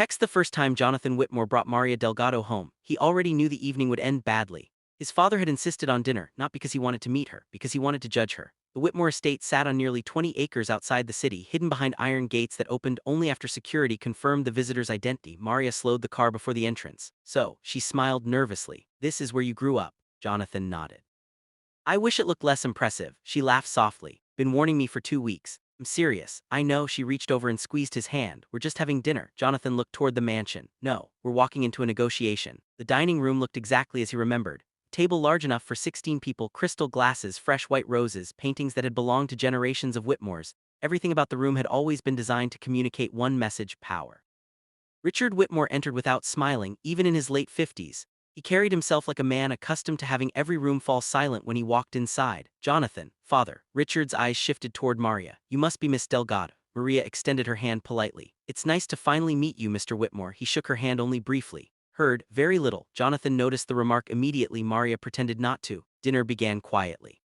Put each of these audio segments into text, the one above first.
Text the first time Jonathan Whitmore brought Maria Delgado home, he already knew the evening would end badly. His father had insisted on dinner, not because he wanted to meet her, because he wanted to judge her. The Whitmore estate sat on nearly 20 acres outside the city, hidden behind iron gates that opened only after security confirmed the visitor's identity. Maria slowed the car before the entrance. So, she smiled nervously. This is where you grew up. Jonathan nodded. I wish it looked less impressive, she laughed softly. Been warning me for 2 weeks. I'm serious. I know. She reached over and squeezed his hand. We're just having dinner. Jonathan looked toward the mansion. No, we're walking into a negotiation. The dining room looked exactly as he remembered. Table large enough for 16 people, crystal glasses, fresh white roses, paintings that had belonged to generations of Whitmores. Everything about the room had always been designed to communicate one message: power. Richard Whitmore entered without smiling, even in his late 50s. He carried himself like a man accustomed to having every room fall silent when he walked inside. Jonathan, father. Richard's eyes shifted toward Maria. You must be Miss Delgado. Maria extended her hand politely. It's nice to finally meet you, Mr. Whitmore. He shook her hand only briefly. Heard, very little. Jonathan noticed the remark immediately. Maria pretended not to. Dinner began quietly.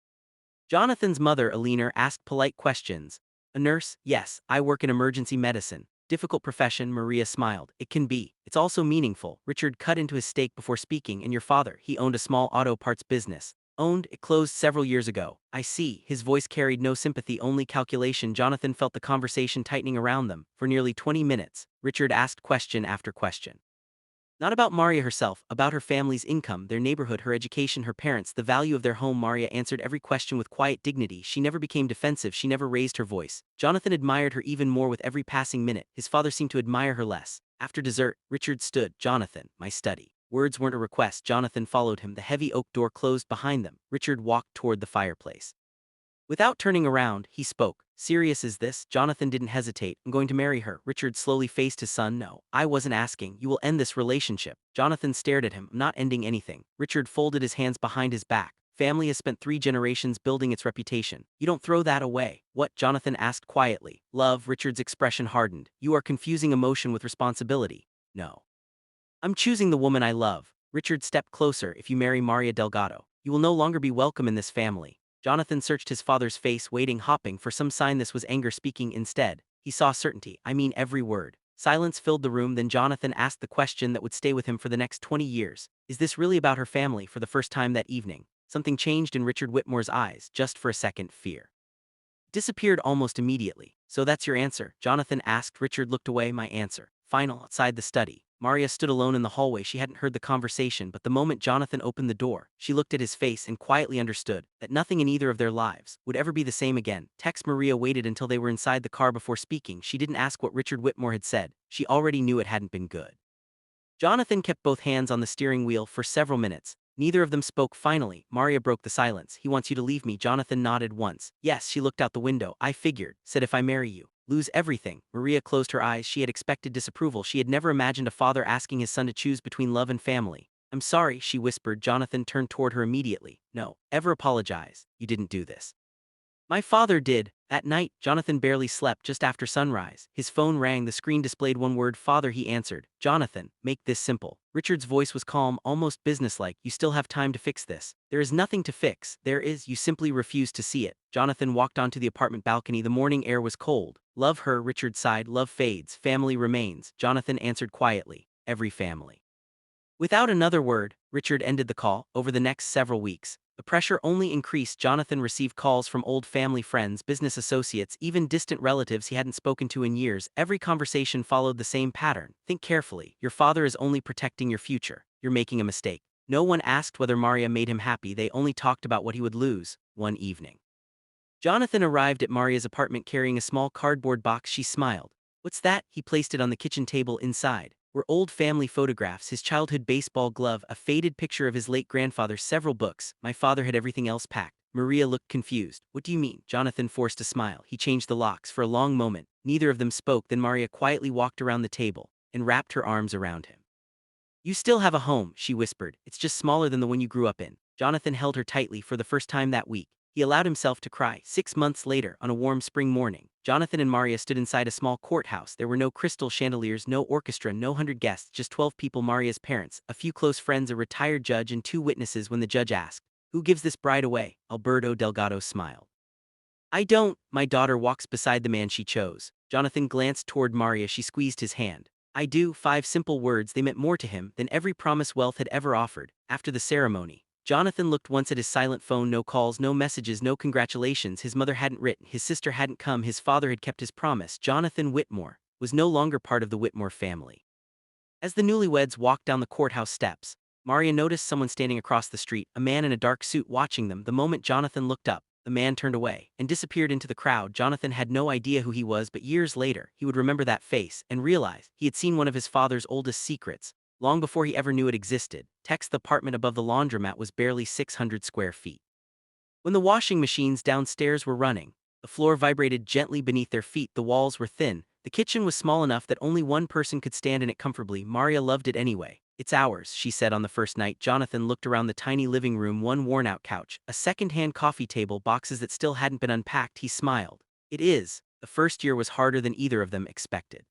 Jonathan's mother, Eleanor, asked polite questions. A nurse? Yes, I work in emergency medicine. Difficult profession, Maria smiled. It can be. It's also meaningful. Richard cut into his steak before speaking. And your father, he owned a small auto parts business. Owned, it closed several years ago. I see. His voice carried no sympathy, only calculation. Jonathan felt the conversation tightening around them. For nearly 20 minutes, Richard asked question after question. Not about Maria herself, about her family's income, their neighborhood, her education, her parents, the value of their home. Maria answered every question with quiet dignity. She never became defensive, she never raised her voice. Jonathan admired her even more with every passing minute. His father seemed to admire her less. After dessert, Richard stood. Jonathan, my study. Words weren't a request. Jonathan followed him. The heavy oak door closed behind them. Richard walked toward the fireplace. Without turning around, he spoke. Serious is this? Jonathan didn't hesitate. I'm going to marry her. Richard slowly faced his son. No, I wasn't asking. You will end this relationship. Jonathan stared at him. I'm not ending anything. Richard folded his hands behind his back. Family has spent 3 generations building its reputation. You don't throw that away. What? Jonathan asked quietly. Love. Richard's expression hardened. You are confusing emotion with responsibility. No. I'm choosing the woman I love. Richard stepped closer. If you marry Maria Delgado, you will no longer be welcome in this family. Jonathan searched his father's face, waiting, hoping for some sign. This was anger speaking. Instead, he saw certainty. I mean every word. Silence filled the room. Then Jonathan asked the question that would stay with him for the next 20 years. Is this really about her family? For the first time that evening, something changed in Richard Whitmore's eyes. Just for a second, fear disappeared almost immediately. So that's your answer? Jonathan asked. Richard looked away. My answer. Final. Outside the study, Maria stood alone in the hallway. She hadn't heard the conversation, but the moment Jonathan opened the door, she looked at his face and quietly understood that nothing in either of their lives would ever be the same again. Text. Maria waited until they were inside the car before speaking. She didn't ask what Richard Whitmore had said. She already knew it hadn't been good. Jonathan kept both hands on the steering wheel for several minutes. Neither of them spoke. Finally, Maria broke the silence. He wants you to leave me. Jonathan nodded once. Yes. She looked out the window. I figured. Said if I marry you, lose everything. Maria closed her eyes. She had expected disapproval. She had never imagined a father asking his son to choose between love and family. I'm sorry, she whispered. Jonathan turned toward her immediately. No, ever apologize. You didn't do this. My father did. That night, Jonathan barely slept. Just after sunrise, his phone rang. The screen displayed one word: father. He answered. Jonathan, make this simple. Richard's voice was calm, almost businesslike. You still have time to fix this. There is nothing to fix. There is. You simply refuse to see it. Jonathan walked onto the apartment balcony. The morning air was cold. Love her, Richard sighed. Love fades. Family remains. Jonathan answered quietly. Every family. Without another word, Richard ended the call. Over the next several weeks, the pressure only increased. Jonathan received calls from old family friends, business associates, even distant relatives he hadn't spoken to in years. Every conversation followed the same pattern. Think carefully. Your father is only protecting your future. You're making a mistake. No one asked whether Maria made him happy. They only talked about what he would lose. One evening, Jonathan arrived at Maria's apartment carrying a small cardboard box. She smiled. What's that? He placed it on the kitchen table. Inside were old family photographs, his childhood baseball glove, a faded picture of his late grandfather, several books. My father had everything else packed. Maria looked confused. What do you mean? Jonathan forced a smile. He changed the locks. For a long moment, neither of them spoke. Then Maria quietly walked around the table and wrapped her arms around him. You still have a home, she whispered. It's just smaller than the one you grew up in. Jonathan held her tightly. For the first time that week, he allowed himself to cry. 6 months later, on a warm spring morning, Jonathan and Maria stood inside a small courthouse. There were no crystal chandeliers, no orchestra, no 100 guests, just 12 people: Maria's parents, a few close friends, a retired judge, and 2 witnesses. When the judge asked, "Who gives this bride away?" Alberto Delgado smiled. "I don't. My daughter walks beside the man she chose." Jonathan glanced toward Maria. She squeezed his hand. I do, 5 simple words. They meant more to him than every promise wealth had ever offered. After the ceremony, Jonathan looked once at his silent phone. No calls, no messages, no congratulations. His mother hadn't written, his sister hadn't come, his father had kept his promise. Jonathan Whitmore was no longer part of the Whitmore family. As the newlyweds walked down the courthouse steps, Maria noticed someone standing across the street, a man in a dark suit watching them. The moment Jonathan looked up, the man turned away and disappeared into the crowd. Jonathan had no idea who he was, but years later, he would remember that face and realize he had seen one of his father's oldest secrets, long before he ever knew it existed. The apartment above the laundromat was barely 600 square feet. When the washing machines downstairs were running, the floor vibrated gently beneath their feet. The walls were thin. The kitchen was small enough that only one person could stand in it comfortably. Maria loved it anyway. It's ours, she said on the first night. Jonathan looked around the tiny living room, one worn-out couch, a second-hand coffee table, boxes that still hadn't been unpacked. He smiled. It is. The first year was harder than either of them expected.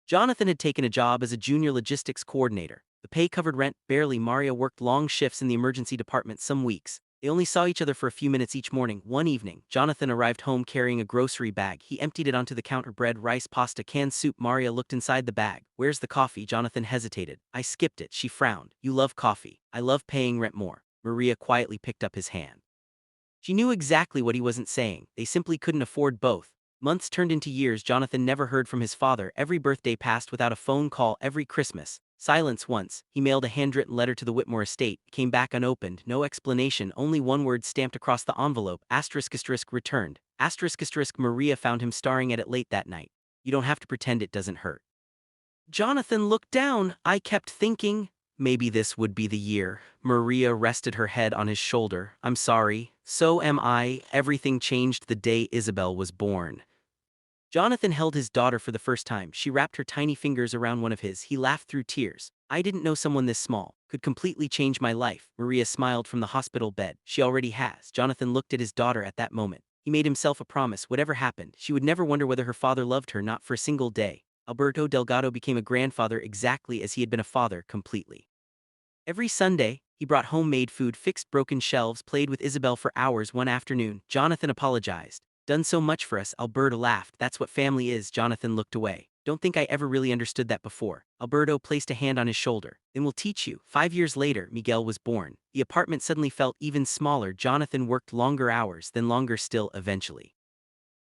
Jonathan had taken a job as a junior logistics coordinator. The pay covered rent barely. Maria worked long shifts in the emergency department. Some weeks they only saw each other for a few minutes each morning. One evening, Jonathan arrived home carrying a grocery bag. He emptied it onto the counter. Bread, rice, pasta, canned soup. Maria looked inside the bag. Where's the coffee? Jonathan hesitated. I skipped it. She frowned. You love coffee. I love paying rent more. Maria quietly picked up his hand. She knew exactly what he wasn't saying. They simply couldn't afford both. Months turned into years. Jonathan never heard from his father. Every birthday passed without a phone call. Every Christmas, silence. Once, he mailed a handwritten letter to the Whitmore estate. It came back unopened. No explanation, only one word stamped across the envelope. ***, returned. ***, Maria found him staring at it late that night. You don't have to pretend it doesn't hurt. Jonathan looked down. I kept thinking, maybe this would be the year. Maria rested her head on his shoulder. I'm sorry. So am I. Everything changed the day Isabel was born. Jonathan held his daughter for the first time. She wrapped her tiny fingers around one of his. He laughed through tears. I didn't know someone this small could completely change my life. Maria smiled from the hospital bed. She already has. Jonathan looked at his daughter at that moment. He made himself a promise. Whatever happened, she would never wonder whether her father loved her, not for a single day. Alberto Delgado became a grandfather exactly as he had been a father, completely. Every Sunday, he brought homemade food, fixed broken shelves, played with Isabel for hours. One afternoon, Jonathan apologized. Done so much for us. Alberto laughed. That's what family is. Jonathan looked away. Don't think I ever really understood that before. Alberto placed a hand on his shoulder. Then we'll teach you. 5 years later, Miguel was born. The apartment suddenly felt even smaller. Jonathan worked longer hours, then longer still eventually.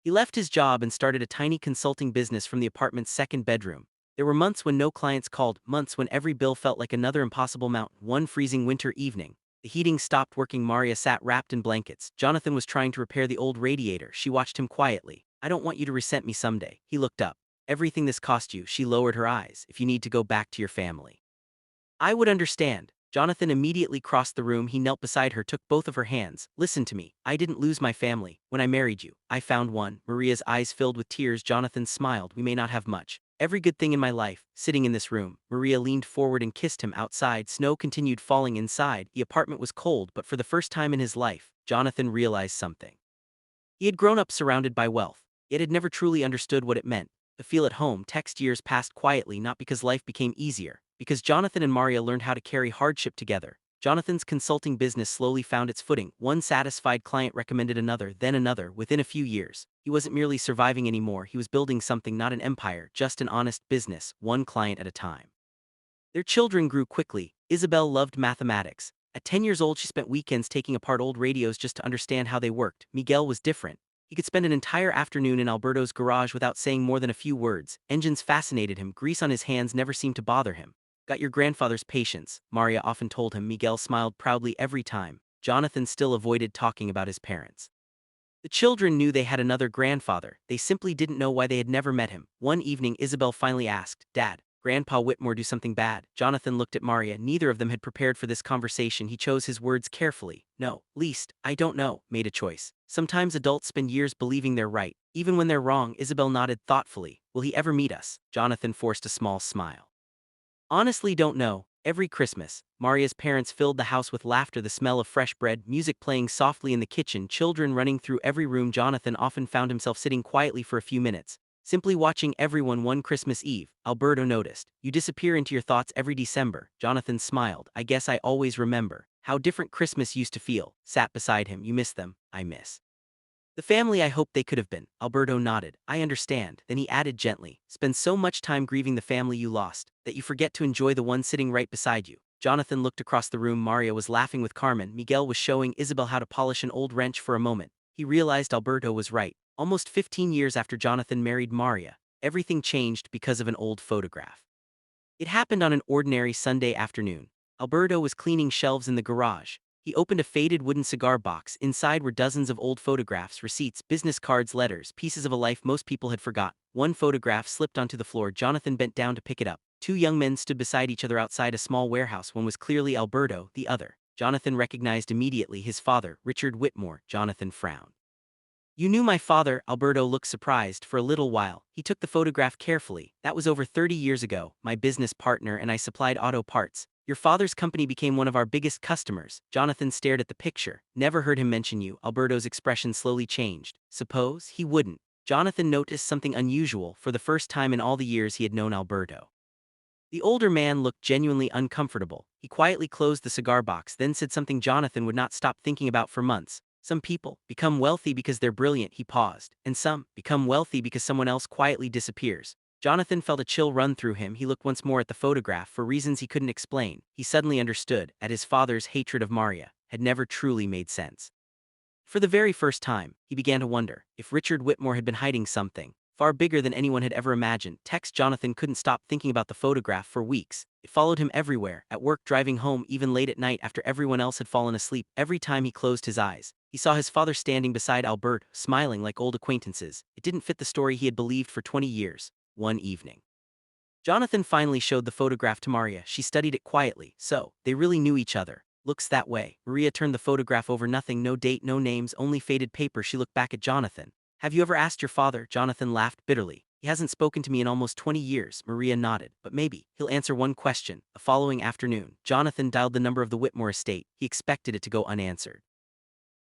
He left his job and started a tiny consulting business from the apartment's second bedroom. There were months when no clients called, months when every bill felt like another impossible mountain. One freezing winter evening, the heating stopped working. Maria sat wrapped in blankets. Jonathan was trying to repair the old radiator. She watched him quietly. I don't want you to resent me someday. He looked up. Everything this cost you. She lowered her eyes. If you need to go back to your family, I would understand. Jonathan immediately crossed the room. He knelt beside her, took both of her hands. Listen to me. I didn't lose my family. When I married you, I found one. Maria's eyes filled with tears. Jonathan smiled. We may not have much. Every good thing in my life, sitting in this room. Maria leaned forward and kissed him. Outside, snow continued falling. Inside, the apartment was cold, but for the first time in his life, Jonathan realized something. He had grown up surrounded by wealth, yet had never truly understood what it meant to feel at home. Years passed quietly, not because life became easier, because Jonathan and Maria learned how to carry hardship together. Jonathan's consulting business slowly found its footing. One satisfied client recommended another, then another. Within a few years, he wasn't merely surviving anymore. He was building something, not an empire, just an honest business, one client at a time. Their children grew quickly. Isabel loved mathematics. At 10 years old, she spent weekends taking apart old radios just to understand how they worked. Miguel was different. He could spend an entire afternoon in Alberto's garage without saying more than a few words. Engines fascinated him. Grease on his hands never seemed to bother him. Got your grandfather's patience, Maria often told him. Miguel smiled proudly every time. Jonathan still avoided talking about his parents. The children knew they had another grandfather. They simply didn't know why they had never met him. One evening, Isabel finally asked, Dad, Grandpa Whitmore do something bad? Jonathan looked at Maria. Neither of them had prepared for this conversation. He chose his words carefully. No, least, I don't know, made a choice. Sometimes adults spend years believing they're right, even when they're wrong. Isabel nodded thoughtfully. Will he ever meet us? Jonathan forced a small smile. Honestly, don't know. Every Christmas, Maria's parents filled the house with laughter, the smell of fresh bread, music playing softly in the kitchen, children running through every room. Jonathan often found himself sitting quietly for a few minutes, simply watching everyone. One Christmas Eve, Alberto noticed. You disappear into your thoughts every December. Jonathan smiled. I guess I always remember how different Christmas used to feel. Sat beside him. You miss them. I miss The family I hoped they could have been. Alberto nodded. I understand. Then he added gently, spend so much time grieving the family you lost, that you forget to enjoy the one sitting right beside you. Jonathan looked across the room. Maria was laughing with Carmen. Miguel was showing Isabel how to polish an old wrench. For a moment, he realized Alberto was right. Almost 15 years after Jonathan married Maria, everything changed because of an old photograph. It happened on an ordinary Sunday afternoon. Alberto was cleaning shelves in the garage. He opened a faded wooden cigar box. Inside were dozens of old photographs, receipts, business cards, letters, pieces of a life most people had forgot. One photograph slipped onto the floor. Jonathan bent down to pick it up. Two young men stood beside each other outside a small warehouse. One was clearly Alberto, the other. Jonathan recognized immediately his father, Richard Whitmore. Jonathan frowned. You knew my father. Alberto looked surprised. For a little while, he took the photograph carefully. That was over 30 years ago. My business partner and I supplied auto parts. Your father's company became one of our biggest customers. Jonathan stared at the picture. Never heard him mention you. Alberto's expression slowly changed. Suppose he wouldn't. Jonathan noticed something unusual for the first time in all the years he had known Alberto. The older man looked genuinely uncomfortable. He quietly closed the cigar box, then said something Jonathan would not stop thinking about for months. Some people become wealthy because they're brilliant. He paused. And some become wealthy because someone else quietly disappears. Jonathan felt a chill run through him. He looked once more at the photograph for reasons he couldn't explain. He suddenly understood that his father's hatred of Maria had never truly made sense. For the very first time, he began to wonder if Richard Whitmore had been hiding something far bigger than anyone had ever imagined. Jonathan couldn't stop thinking about the photograph for weeks. It followed him everywhere, at work, driving home, even late at night after everyone else had fallen asleep. Every time he closed his eyes, he saw his father standing beside Albert, smiling like old acquaintances. It didn't fit the story he had believed for 20 years. One evening, Jonathan finally showed the photograph to Maria. She studied it quietly. So, they really knew each other. Looks that way. Maria turned the photograph over. Nothing, no date, no names, only faded paper. She looked back at Jonathan. Have you ever asked your father? Jonathan laughed bitterly. He hasn't spoken to me in almost 20 years. Maria nodded. But maybe he'll answer one question. The following afternoon, Jonathan dialed the number of the Whitmore estate. He expected it to go unanswered.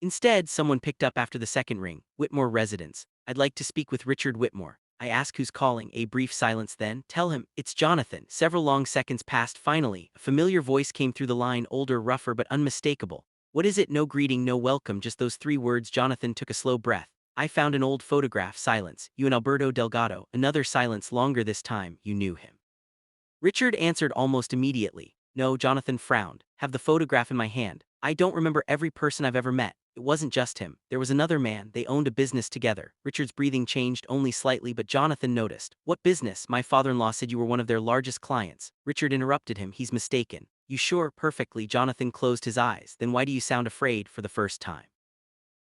Instead, someone picked up after the second ring. Whitmore residence. I'd like to speak with Richard Whitmore. I ask who's calling. A brief silence, then, tell him, it's Jonathan. Several long seconds passed. Finally, a familiar voice came through the line, older, rougher, but unmistakable. What is it? No greeting, no welcome, just those three words. Jonathan took a slow breath. I found an old photograph. Silence. You and Alberto Delgado. Another silence, longer this time. You knew him. Richard answered almost immediately. No. Jonathan frowned. Have the photograph in my hand. I don't remember every person I've ever met. It wasn't just him. There was another man. They owned a business together. Richard's breathing changed only slightly, but Jonathan noticed. What business? My father-in-law said you were one of their largest clients. Richard interrupted him. He's mistaken. You sure? Perfectly. Jonathan closed his eyes. Then why do you sound afraid for the first time?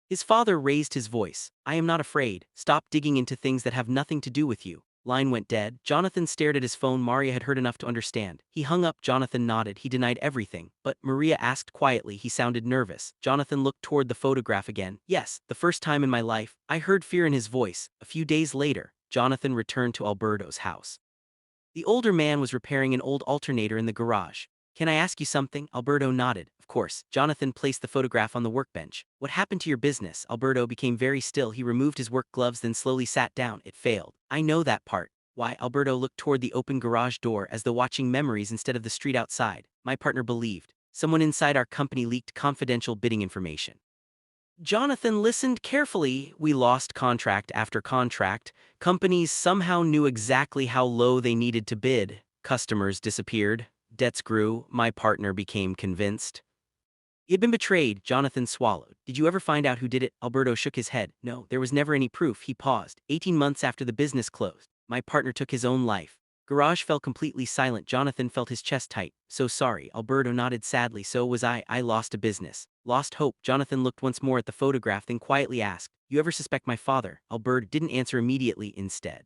His father raised his voice. I am not afraid. Stop digging into things that have nothing to do with you. Line went dead. Jonathan stared at his phone. Maria had heard enough to understand. He hung up. Jonathan nodded. He denied everything. But, Maria asked quietly. He sounded nervous. Jonathan looked toward the photograph again. Yes, the first time in my life. I heard fear in his voice. A few days later, Jonathan returned to Alberto's house. The older man was repairing an old alternator in the garage. Can I ask you something? Alberto nodded. Of course. Jonathan placed the photograph on the workbench. What happened to your business? Alberto became very still. He removed his work gloves, then slowly sat down. It failed. I know that part. Why? Alberto looked toward the open garage door as though watching memories instead of the street outside. My partner believed someone inside our company leaked confidential bidding information. Jonathan listened carefully. We lost contract after contract. Companies somehow knew exactly how low they needed to bid. Customers disappeared. Debts grew. My partner became convinced he had been betrayed. Jonathan swallowed. Did you ever find out who did it? Alberto shook his head. No, there was never any proof. He paused. 18 months after the business closed, my partner took his own life. Garage fell completely silent. Jonathan felt his chest tight. So sorry. Alberto nodded sadly. So was I. I lost a business. Lost hope. Jonathan looked once more at the photograph, then quietly asked, you ever suspect my father? Alberto didn't answer immediately. Instead,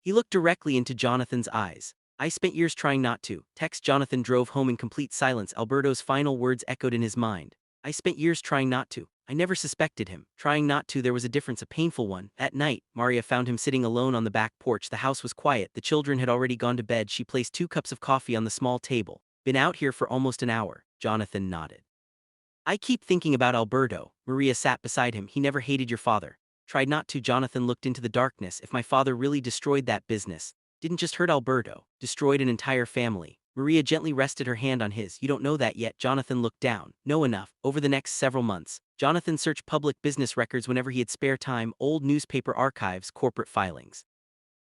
he looked directly into Jonathan's eyes. I spent years trying not to. Jonathan drove home in complete silence. Alberto's final words echoed in his mind. I spent years trying not to. I never suspected him. Trying not to. There was a difference, a painful one. At night, Maria found him sitting alone on the back porch. The house was quiet. The children had already gone to bed. She placed 2 cups of coffee on the small table. Been out here for almost an hour. Jonathan nodded. I keep thinking about Alberto. Maria sat beside him. He never hated your father. Tried not to. Jonathan looked into the darkness. If my father really destroyed that business, didn't just hurt Alberto, destroyed an entire family. Maria gently rested her hand on his. You don't know that yet. Jonathan looked down. Know enough. Over the next several months, Jonathan searched public business records whenever he had spare time, old newspaper archives, corporate filings.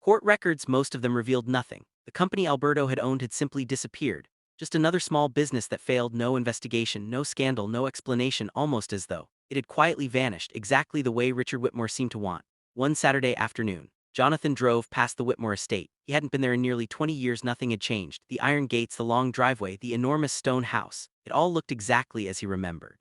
Court records, most of them revealed nothing. The company Alberto had owned had simply disappeared. Just another small business that failed, no investigation, no scandal, no explanation, almost as though it had quietly vanished, exactly the way Richard Whitmore seemed to want. One Saturday afternoon, Jonathan drove past the Whitmore estate. He hadn't been there in nearly 20 years. Nothing had changed. The iron gates, the long driveway, the enormous stone house. It all looked exactly as he remembered.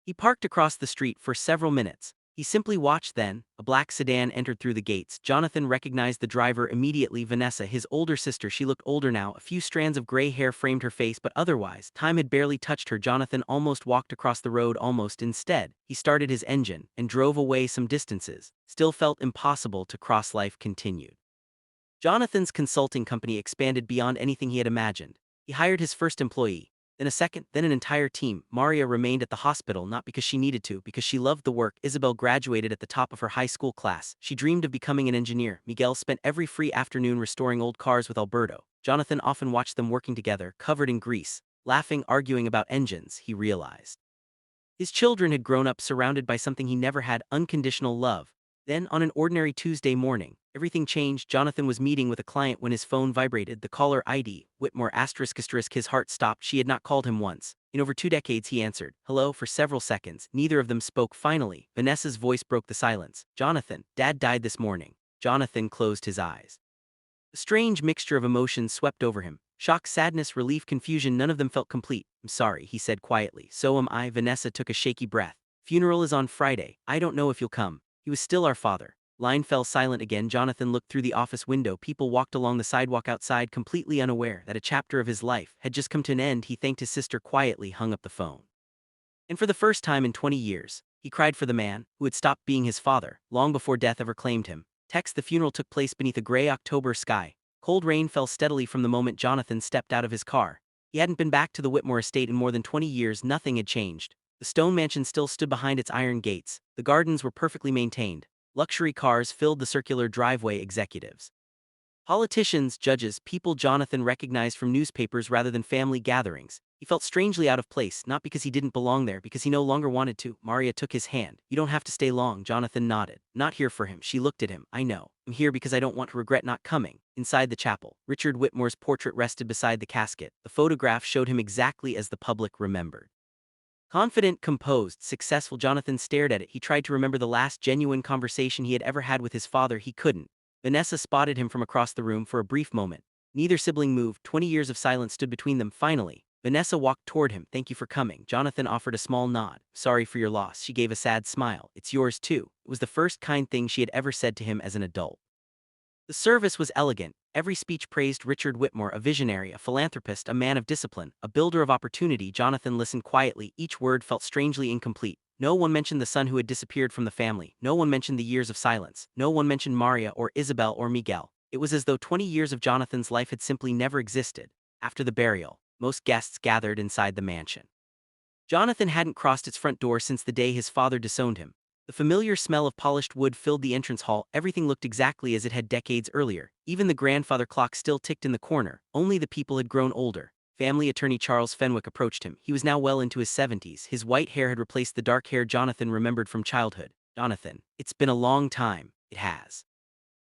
He parked across the street for several minutes. He simply watched. Then a black sedan entered through the gates. Jonathan recognized the driver immediately. Vanessa, his older sister. She looked older now. A few strands of gray hair framed her face, but otherwise, time had barely touched her. Jonathan almost walked across the road, almost. Instead, he started his engine and drove away some distances. Still felt impossible to cross. Life continued. Jonathan's consulting company expanded beyond anything he had imagined. He hired his first employee, then a second, then an entire team. Maria remained at the hospital not because she needed to, because she loved the work. Isabel graduated at the top of her high school class. She dreamed of becoming an engineer. Miguel spent every free afternoon restoring old cars with Alberto. Jonathan often watched them working together, covered in grease, laughing, arguing about engines. He realized his children had grown up surrounded by something he never had: unconditional love. Then, on an ordinary Tuesday morning, everything changed. Jonathan was meeting with a client when his phone vibrated. The caller ID, Whitmore ***. His heart stopped. She had not called him once. In over 2 decades, he answered, "Hello," for several seconds. Neither of them spoke. Finally, Vanessa's voice broke the silence. "Jonathan, Dad died this morning." Jonathan closed his eyes. A strange mixture of emotions swept over him. Shock, sadness, relief, confusion. None of them felt complete. "I'm sorry," he said quietly. "So am I." Vanessa took a shaky breath. "Funeral is on Friday. I don't know if you'll come." He was still our father. Line fell silent again. Jonathan looked through the office window. People walked along the sidewalk outside, completely unaware that a chapter of his life had just come to an end. He thanked his sister quietly, hung up the phone. And for the first time in 20 years, he cried for the man who had stopped being his father long before death ever claimed him. Text: the funeral took place beneath a gray October sky. Cold rain fell steadily from the moment Jonathan stepped out of his car. He hadn't been back to the Whitmore estate in more than 20 years. Nothing had changed. The stone mansion still stood behind its iron gates. The gardens were perfectly maintained. Luxury cars filled the circular driveway. Executives, politicians, judges, people Jonathan recognized from newspapers rather than family gatherings. He felt strangely out of place, not because he didn't belong there, because he no longer wanted to. Maria took his hand. "You don't have to stay long." Jonathan nodded. "Not here for him." She looked at him. "I know. I'm here because I don't want to regret not coming." Inside the chapel, Richard Whitmore's portrait rested beside the casket. The photograph showed him exactly as the public remembered. Confident, composed, successful. Jonathan stared at it. He tried to remember the last genuine conversation he had ever had with his father. He couldn't. Vanessa spotted him from across the room for a brief moment. Neither sibling moved. 20 years of silence stood between them. Finally, Vanessa walked toward him. "Thank you for coming." Jonathan offered a small nod. "Sorry for your loss." She gave a sad smile. "It's yours too." It was the first kind thing she had ever said to him as an adult. The service was elegant. Every speech praised Richard Whitmore, a visionary, a philanthropist, a man of discipline, a builder of opportunity. Jonathan listened quietly. Each word felt strangely incomplete. No one mentioned the son who had disappeared from the family. No one mentioned the years of silence. No one mentioned Maria or Isabel or Miguel. It was as though 20 years of Jonathan's life had simply never existed. After the burial, most guests gathered inside the mansion. Jonathan hadn't crossed its front door since the day his father disowned him. The familiar smell of polished wood filled the entrance hall. Everything looked exactly as it had decades earlier. Even the grandfather clock still ticked in the corner. Only the people had grown older. Family attorney Charles Fenwick approached him. He was now well into his 70s. His white hair had replaced the dark hair Jonathan remembered from childhood. "Jonathan, it's been a long time." "It has."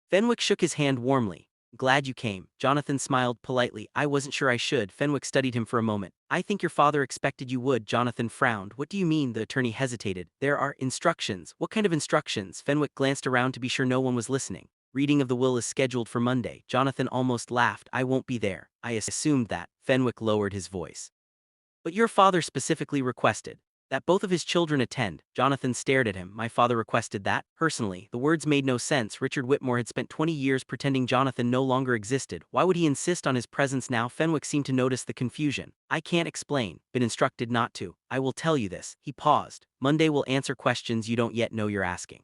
Fenwick shook his hand warmly. "Glad you came." Jonathan smiled politely. "I wasn't sure I should." Fenwick studied him for a moment. "I think your father expected you would." Jonathan frowned. "What do you mean?" The attorney hesitated. "There are instructions." "What kind of instructions?" Fenwick glanced around to be sure no one was listening. "Reading of the will is scheduled for Monday." Jonathan almost laughed. "I won't be there." "I assumed that." Fenwick lowered his voice. "But your father specifically requested that both of his children attend." Jonathan stared at him. "My father requested that?" Personally, the words made no sense. Richard Whitmore had spent 20 years pretending Jonathan no longer existed. Why would he insist on his presence now? Fenwick seemed to notice the confusion. "I can't explain. Been instructed not to. I will tell you this." He paused. "Monday will answer questions you don't yet know you're asking."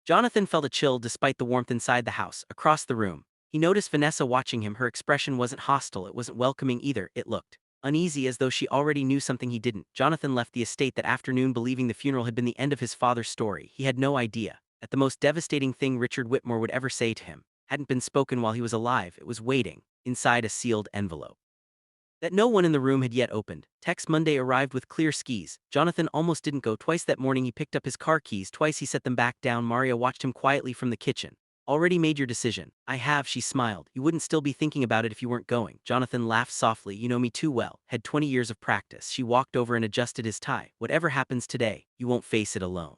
Jonathan felt a chill despite the warmth inside the house. Across the room, he noticed Vanessa watching him. Her expression wasn't hostile. It wasn't welcoming either. It looked uneasy, as though she already knew something he didn't. Jonathan left the estate that afternoon believing the funeral had been the end of his father's story. He had no idea that the most devastating thing Richard Whitmore would ever say to him hadn't been spoken while he was alive. It was waiting inside a sealed envelope. that no one in the room had yet opened. Text Monday arrived with clear skis. Jonathan almost didn't go. Twice that morning he picked up his car keys. Twice he set them back down. Maria watched him quietly from the kitchen. Already made your decision? I have, she smiled. You wouldn't still be thinking about it if you weren't going. Jonathan laughed softly. You know me too well. Had 20 years of practice. She walked over and adjusted his tie. Whatever happens today, you won't face it alone.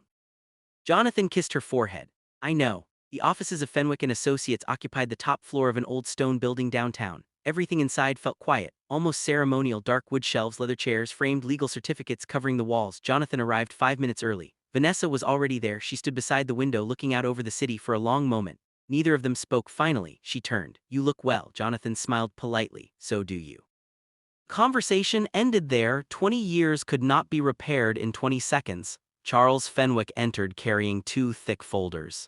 Jonathan kissed her forehead. I know. The offices of Fenwick and Associates occupied the top floor of an old stone building downtown. Everything inside felt quiet, almost ceremonial. Dark wood shelves, leather chairs, framed legal certificates covering the walls. Jonathan arrived 5 minutes early. Vanessa was already there. She stood beside the window looking out over the city for a long moment. Neither of them spoke. Finally, she turned. You look well. Jonathan smiled politely. So do you. Conversation ended there. 20 years could not be repaired in 20 seconds. Charles Fenwick entered carrying 2 thick folders.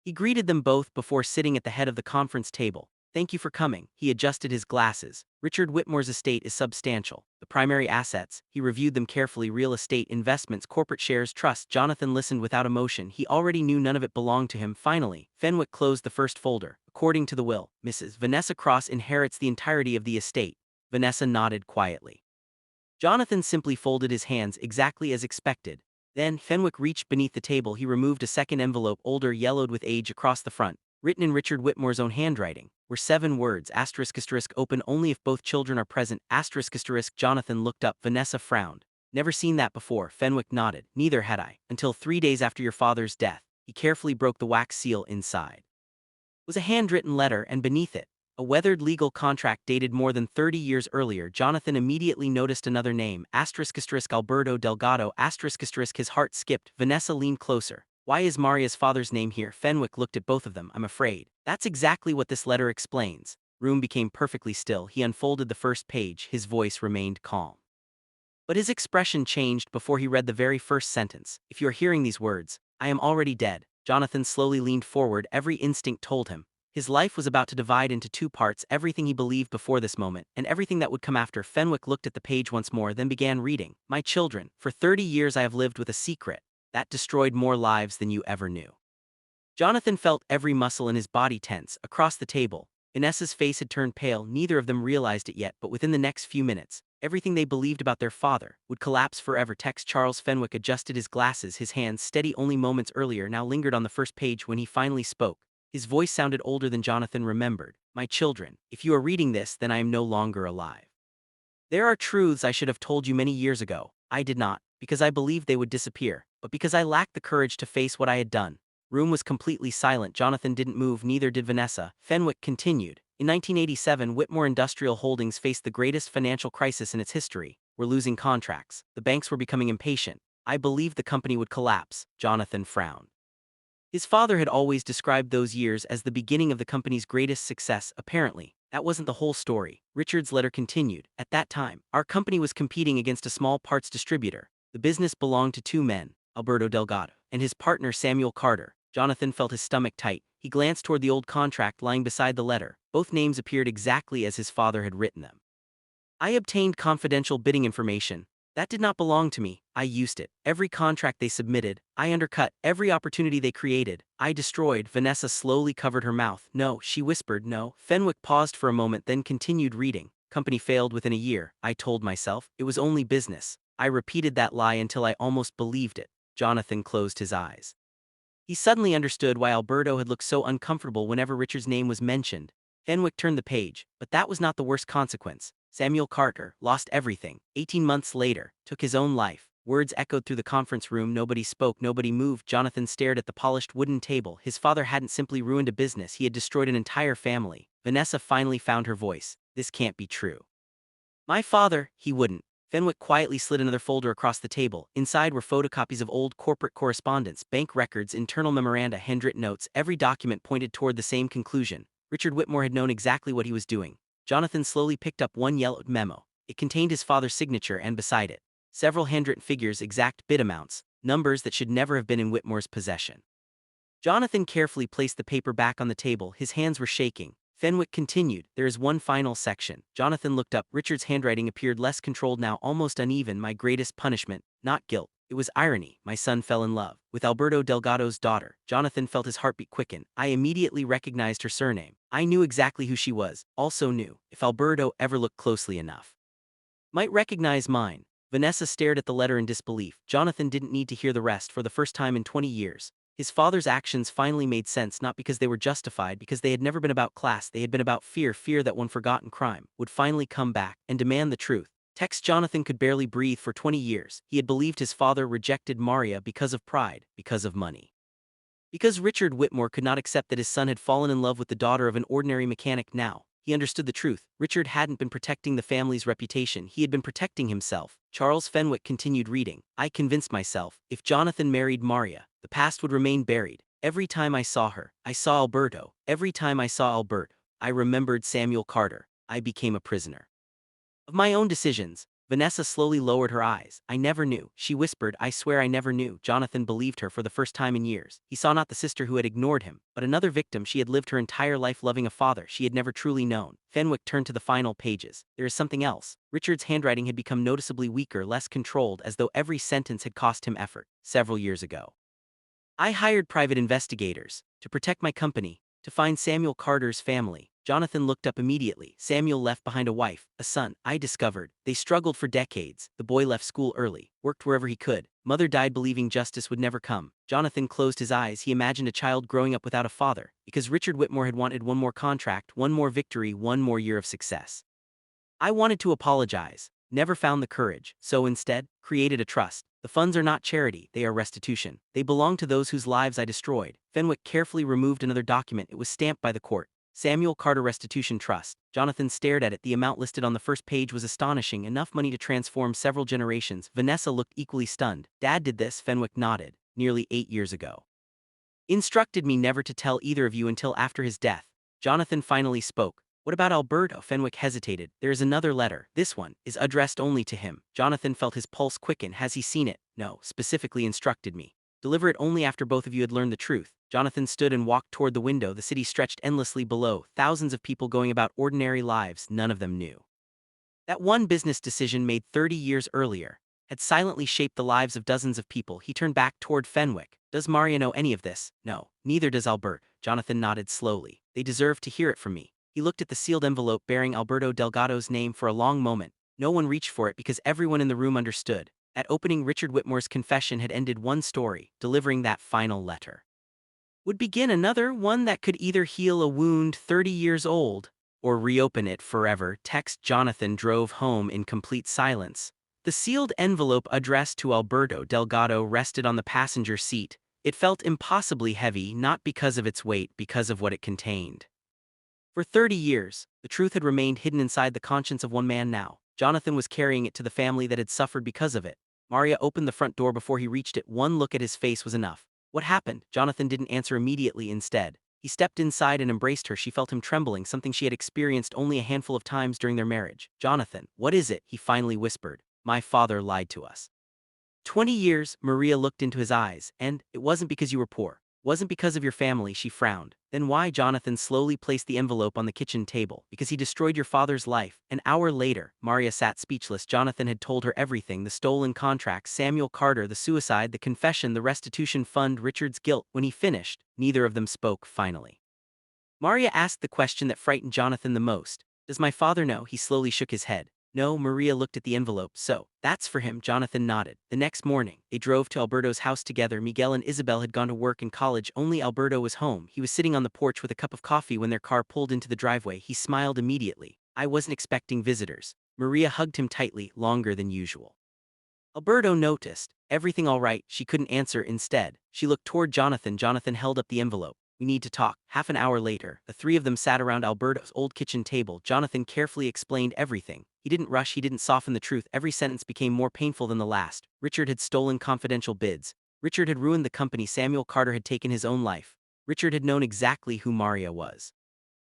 He greeted them both before sitting at the head of the conference table. Thank you for coming. He adjusted his glasses. Richard Whitmore's estate is substantial. The primary assets, he reviewed them carefully: real estate, investments, corporate shares, trusts. Jonathan listened without emotion. He already knew none of it belonged to him. Finally, Fenwick closed the first folder. According to the will, Mrs. Vanessa Cross inherits the entirety of the estate. Vanessa nodded quietly. Jonathan simply folded his hands exactly as expected. Then, Fenwick reached beneath the table. He removed a second envelope, older, yellowed with age, across the front. Written in Richard Whitmore's own handwriting were 7 words: ****, open only if both children are present, ****. Jonathan looked up. Vanessa frowned. Never seen that before. Fenwick nodded. Neither had I, until 3 days after your father's death. He carefully broke the wax seal. Inside was a handwritten letter, and beneath it, a weathered legal contract dated more than 30 years earlier. Jonathan immediately noticed another name, Alberto Delgado, His heart skipped. Vanessa leaned closer. Why is Maria's father's name here? Fenwick looked at both of them. I'm afraid that's exactly what this letter explains. Room became perfectly still. He unfolded the first page. His voice remained calm, but his expression changed before he read the very first sentence. If you are hearing these words, I am already dead. Jonathan slowly leaned forward. Every instinct told him his life was about to divide into 2 parts: everything he believed before this moment, and everything that would come after. Fenwick looked at the page once more, then began reading. My children, for 30 years I have lived with a secret that destroyed more lives than you ever knew. Jonathan felt every muscle in his body tense. Across the table, Vanessa's face had turned pale. Neither of them realized it yet, but within the next few minutes, everything they believed about their father would collapse forever. Text. Charles Fenwick adjusted his glasses. His hands, steady only moments earlier, now lingered on the first page. When he finally spoke, his voice sounded older than Jonathan remembered. My children, if you are reading this, then I am no longer alive. There are truths I should have told you many years ago. I did not, because I believed they would disappear, but because I lacked the courage to face what I had done. Room was completely silent. Jonathan didn't move, neither did Vanessa. Fenwick continued. In 1987, Whitmore Industrial Holdings faced the greatest financial crisis in its history. We're losing contracts. The banks were becoming impatient. I believed the company would collapse. Jonathan frowned. His father had always described those years as the beginning of the company's greatest success. Apparently, that wasn't the whole story. Richard's letter continued. At that time, our company was competing against a small parts distributor. The business belonged to 2 men, Alberto Delgado and his partner Samuel Carter. Jonathan felt his stomach tight. He glanced toward the old contract lying beside the letter. Both names appeared exactly as his father had written them. I obtained confidential bidding information. That did not belong to me. I used it. Every contract they submitted, I undercut. Every opportunity they created, I destroyed. Vanessa slowly covered her mouth. No, she whispered. No. Fenwick paused for a moment, then continued reading. Company failed within a year. I told myself it was only business. I repeated that lie until I almost believed it. Jonathan closed his eyes. He suddenly understood why Alberto had looked so uncomfortable whenever Richard's name was mentioned. Fenwick turned the page, but that was not the worst consequence. Samuel Carter lost everything. 18 months later, took his own life. Words echoed through the conference room. Nobody spoke, nobody moved. Jonathan stared at the polished wooden table. His father hadn't simply ruined a business, he had destroyed an entire family. Vanessa finally found her voice. This can't be true. My father, he wouldn't. Fenwick quietly slid another folder across the table. Inside were photocopies of old corporate correspondence, bank records, internal memoranda, handwritten notes. Every document pointed toward the same conclusion. Richard Whitmore had known exactly what he was doing. Jonathan slowly picked up one yellowed memo. It contained his father's signature and beside it, several handwritten figures, exact bid amounts, numbers that should never have been in Whitmore's possession. Jonathan carefully placed the paper back on the table. His hands were shaking. Fenwick continued. There is one final section. Jonathan looked up. Richard's handwriting appeared less controlled now, almost uneven. My greatest punishment, not guilt. It was irony. My son fell in love with Alberto Delgado's daughter. Jonathan felt his heartbeat quicken. I immediately recognized her surname. I knew exactly who she was. Also knew, if Alberto ever looked closely enough, might recognize mine. Vanessa stared at the letter in disbelief. Jonathan didn't need to hear the rest. For the first time in 20 years, his father's actions finally made sense, not because they were justified, because they had never been about class, they had been about fear, fear that one forgotten crime would finally come back and demand the truth. Text Jonathan could barely breathe for 20 years. He had believed his father rejected Maria because of pride, because of money. Because Richard Whitmore could not accept that his son had fallen in love with the daughter of an ordinary mechanic. Now he understood the truth. Richard hadn't been protecting the family's reputation, he had been protecting himself. Charles Fenwick continued reading. I convinced myself, if Jonathan married Maria, the past would remain buried. Every time I saw her, I saw Alberto. Every time I saw Alberto, I remembered Samuel Carter. I became a prisoner of my own decisions. Vanessa slowly lowered her eyes. I never knew, she whispered. I swear I never knew. Jonathan believed her for the first time in years. He saw not the sister who had ignored him, but another victim. She had lived her entire life loving a father she had never truly known. Fenwick turned to the final pages. There is something else. Richard's handwriting had become noticeably weaker, less controlled, as though every sentence had cost him effort. Several years ago, I hired private investigators to protect my company, to find Samuel Carter's family. Jonathan looked up immediately. Samuel left behind a wife, a son. I discovered they struggled for decades. The boy left school early, worked wherever he could. Mother died believing justice would never come. Jonathan closed his eyes. He imagined a child growing up without a father, because Richard Whitmore had wanted one more contract, one more victory, one more year of success. I wanted to apologize, never found the courage, so instead, created a trust. The funds are not charity, they are restitution. They belong to those whose lives I destroyed. Fenwick carefully removed another document. It was stamped by the court. Samuel Carter Restitution Trust. Jonathan stared at it. The amount listed on the first page was astonishing, enough money to transform several generations. Vanessa looked equally stunned. Dad did this, Fenwick nodded, nearly 8 years ago. Instructed me never to tell either of you until after his death. Jonathan finally spoke. What about Alberto? Fenwick hesitated. There is another letter. This one is addressed only to him. Jonathan felt his pulse quicken. Has he seen it? No, specifically instructed me. Deliver it only after both of you had learned the truth. Jonathan stood and walked toward the window. The city stretched endlessly below, thousands of people going about ordinary lives. None of them knew that one business decision made 30 years earlier had silently shaped the lives of dozens of people. He turned back toward Fenwick. Does Maria know any of this? No, neither does Albert. Jonathan nodded slowly. They deserve to hear it from me. He looked at the sealed envelope bearing Alberto Delgado's name for a long moment. No one reached for it because everyone in the room understood. At opening, Richard Whitmore's confession had ended one story. Delivering that final letter would begin another, one that could either heal a wound 30 years old or reopen it forever. Text. Jonathan drove home in complete silence. The sealed envelope addressed to Alberto Delgado rested on the passenger seat. It felt impossibly heavy, not because of its weight, because of what it contained. For 30 years, the truth had remained hidden inside the conscience of one man. Now Jonathan was carrying it to the family that had suffered because of it. Maria opened the front door before he reached it. One look at his face was enough. What happened? Jonathan didn't answer immediately. Instead, he stepped inside and embraced her. She felt him trembling, something she had experienced only a handful of times during their marriage. Jonathan, what is it? He finally whispered. My father lied to us. 20 years. Maria looked into his eyes. And it wasn't because you were poor. Wasn't because of your family. She frowned. Then why? Jonathan slowly placed the envelope on the kitchen table. Because he destroyed your father's life. An hour later, Maria sat speechless. Jonathan had told her everything. The stolen contracts, Samuel Carter, the suicide, the confession, the restitution fund, Richard's guilt. When he finished, neither of them spoke. Finally, Maria asked the question that frightened Jonathan the most. Does my father know? He slowly shook his head. No. Maria looked at the envelope. So, that's for him. Jonathan nodded. The next morning, they drove to Alberto's house together. Miguel and Isabel had gone to work and college. Only Alberto was home. He was sitting on the porch with a cup of coffee when their car pulled into the driveway. He smiled immediately. I wasn't expecting visitors. Maria hugged him tightly, longer than usual. Alberto noticed. Everything all right? She couldn't answer. Instead, she looked toward Jonathan. Jonathan held up the envelope. We need to talk. Half an hour later, the three of them sat around Alberto's old kitchen table. Jonathan carefully explained everything. He didn't rush, he didn't soften the truth. Every sentence became more painful than the last. Richard had stolen confidential bids. Richard had ruined the company. Samuel Carter had taken his own life. Richard had known exactly who Maria was.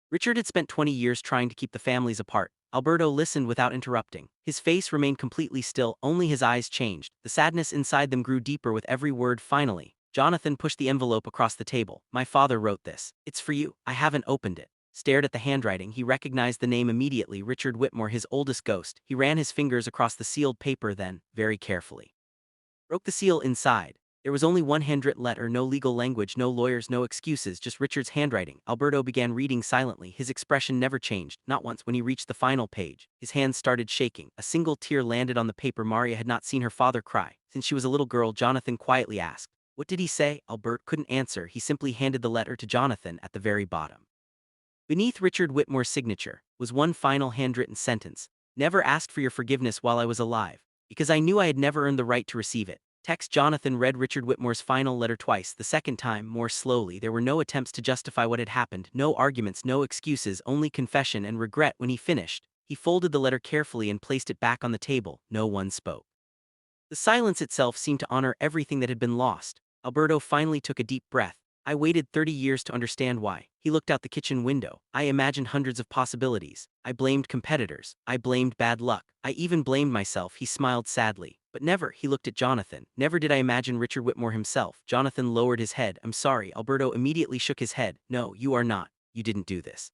Richard had spent 20 years trying to keep the families apart. Alberto listened without interrupting. His face remained completely still, only his eyes changed. The sadness inside them grew deeper with every word. Finally, Jonathan pushed the envelope across the table. My father wrote this. It's for you. I haven't opened it. Stared at the handwriting. He recognized the name immediately. Richard Whitmore, his oldest ghost. He ran his fingers across the sealed paper, then, very carefully, broke the seal inside. There was only one handwritten letter, no legal language, no lawyers, no excuses, just Richard's handwriting. Alberto began reading silently. His expression never changed, not once. When he reached the final page, his hands started shaking. A single tear landed on the paper. Maria had not seen her father cry since she was a little girl. Jonathan quietly asked, "What did he say?" Albert couldn't answer. He simply handed the letter to Jonathan. At the very bottom, beneath Richard Whitmore's signature, was one final handwritten sentence. "Never asked for your forgiveness while I was alive, because I knew I had never earned the right to receive it." Text. Jonathan read Richard Whitmore's final letter twice, the second time more slowly. There were no attempts to justify what had happened, no arguments, no excuses, only confession and regret. When he finished, he folded the letter carefully and placed it back on the table. No one spoke. The silence itself seemed to honor everything that had been lost. Alberto finally took a deep breath. "I waited 30 years to understand why." He looked out the kitchen window. "I imagined hundreds of possibilities. I blamed competitors. I blamed bad luck. I even blamed myself." He smiled sadly. "But never," he looked at Jonathan, "never did I imagine Richard Whitmore himself." Jonathan lowered his head. "I'm sorry." Alberto immediately shook his head. "No, you are not. You didn't do this."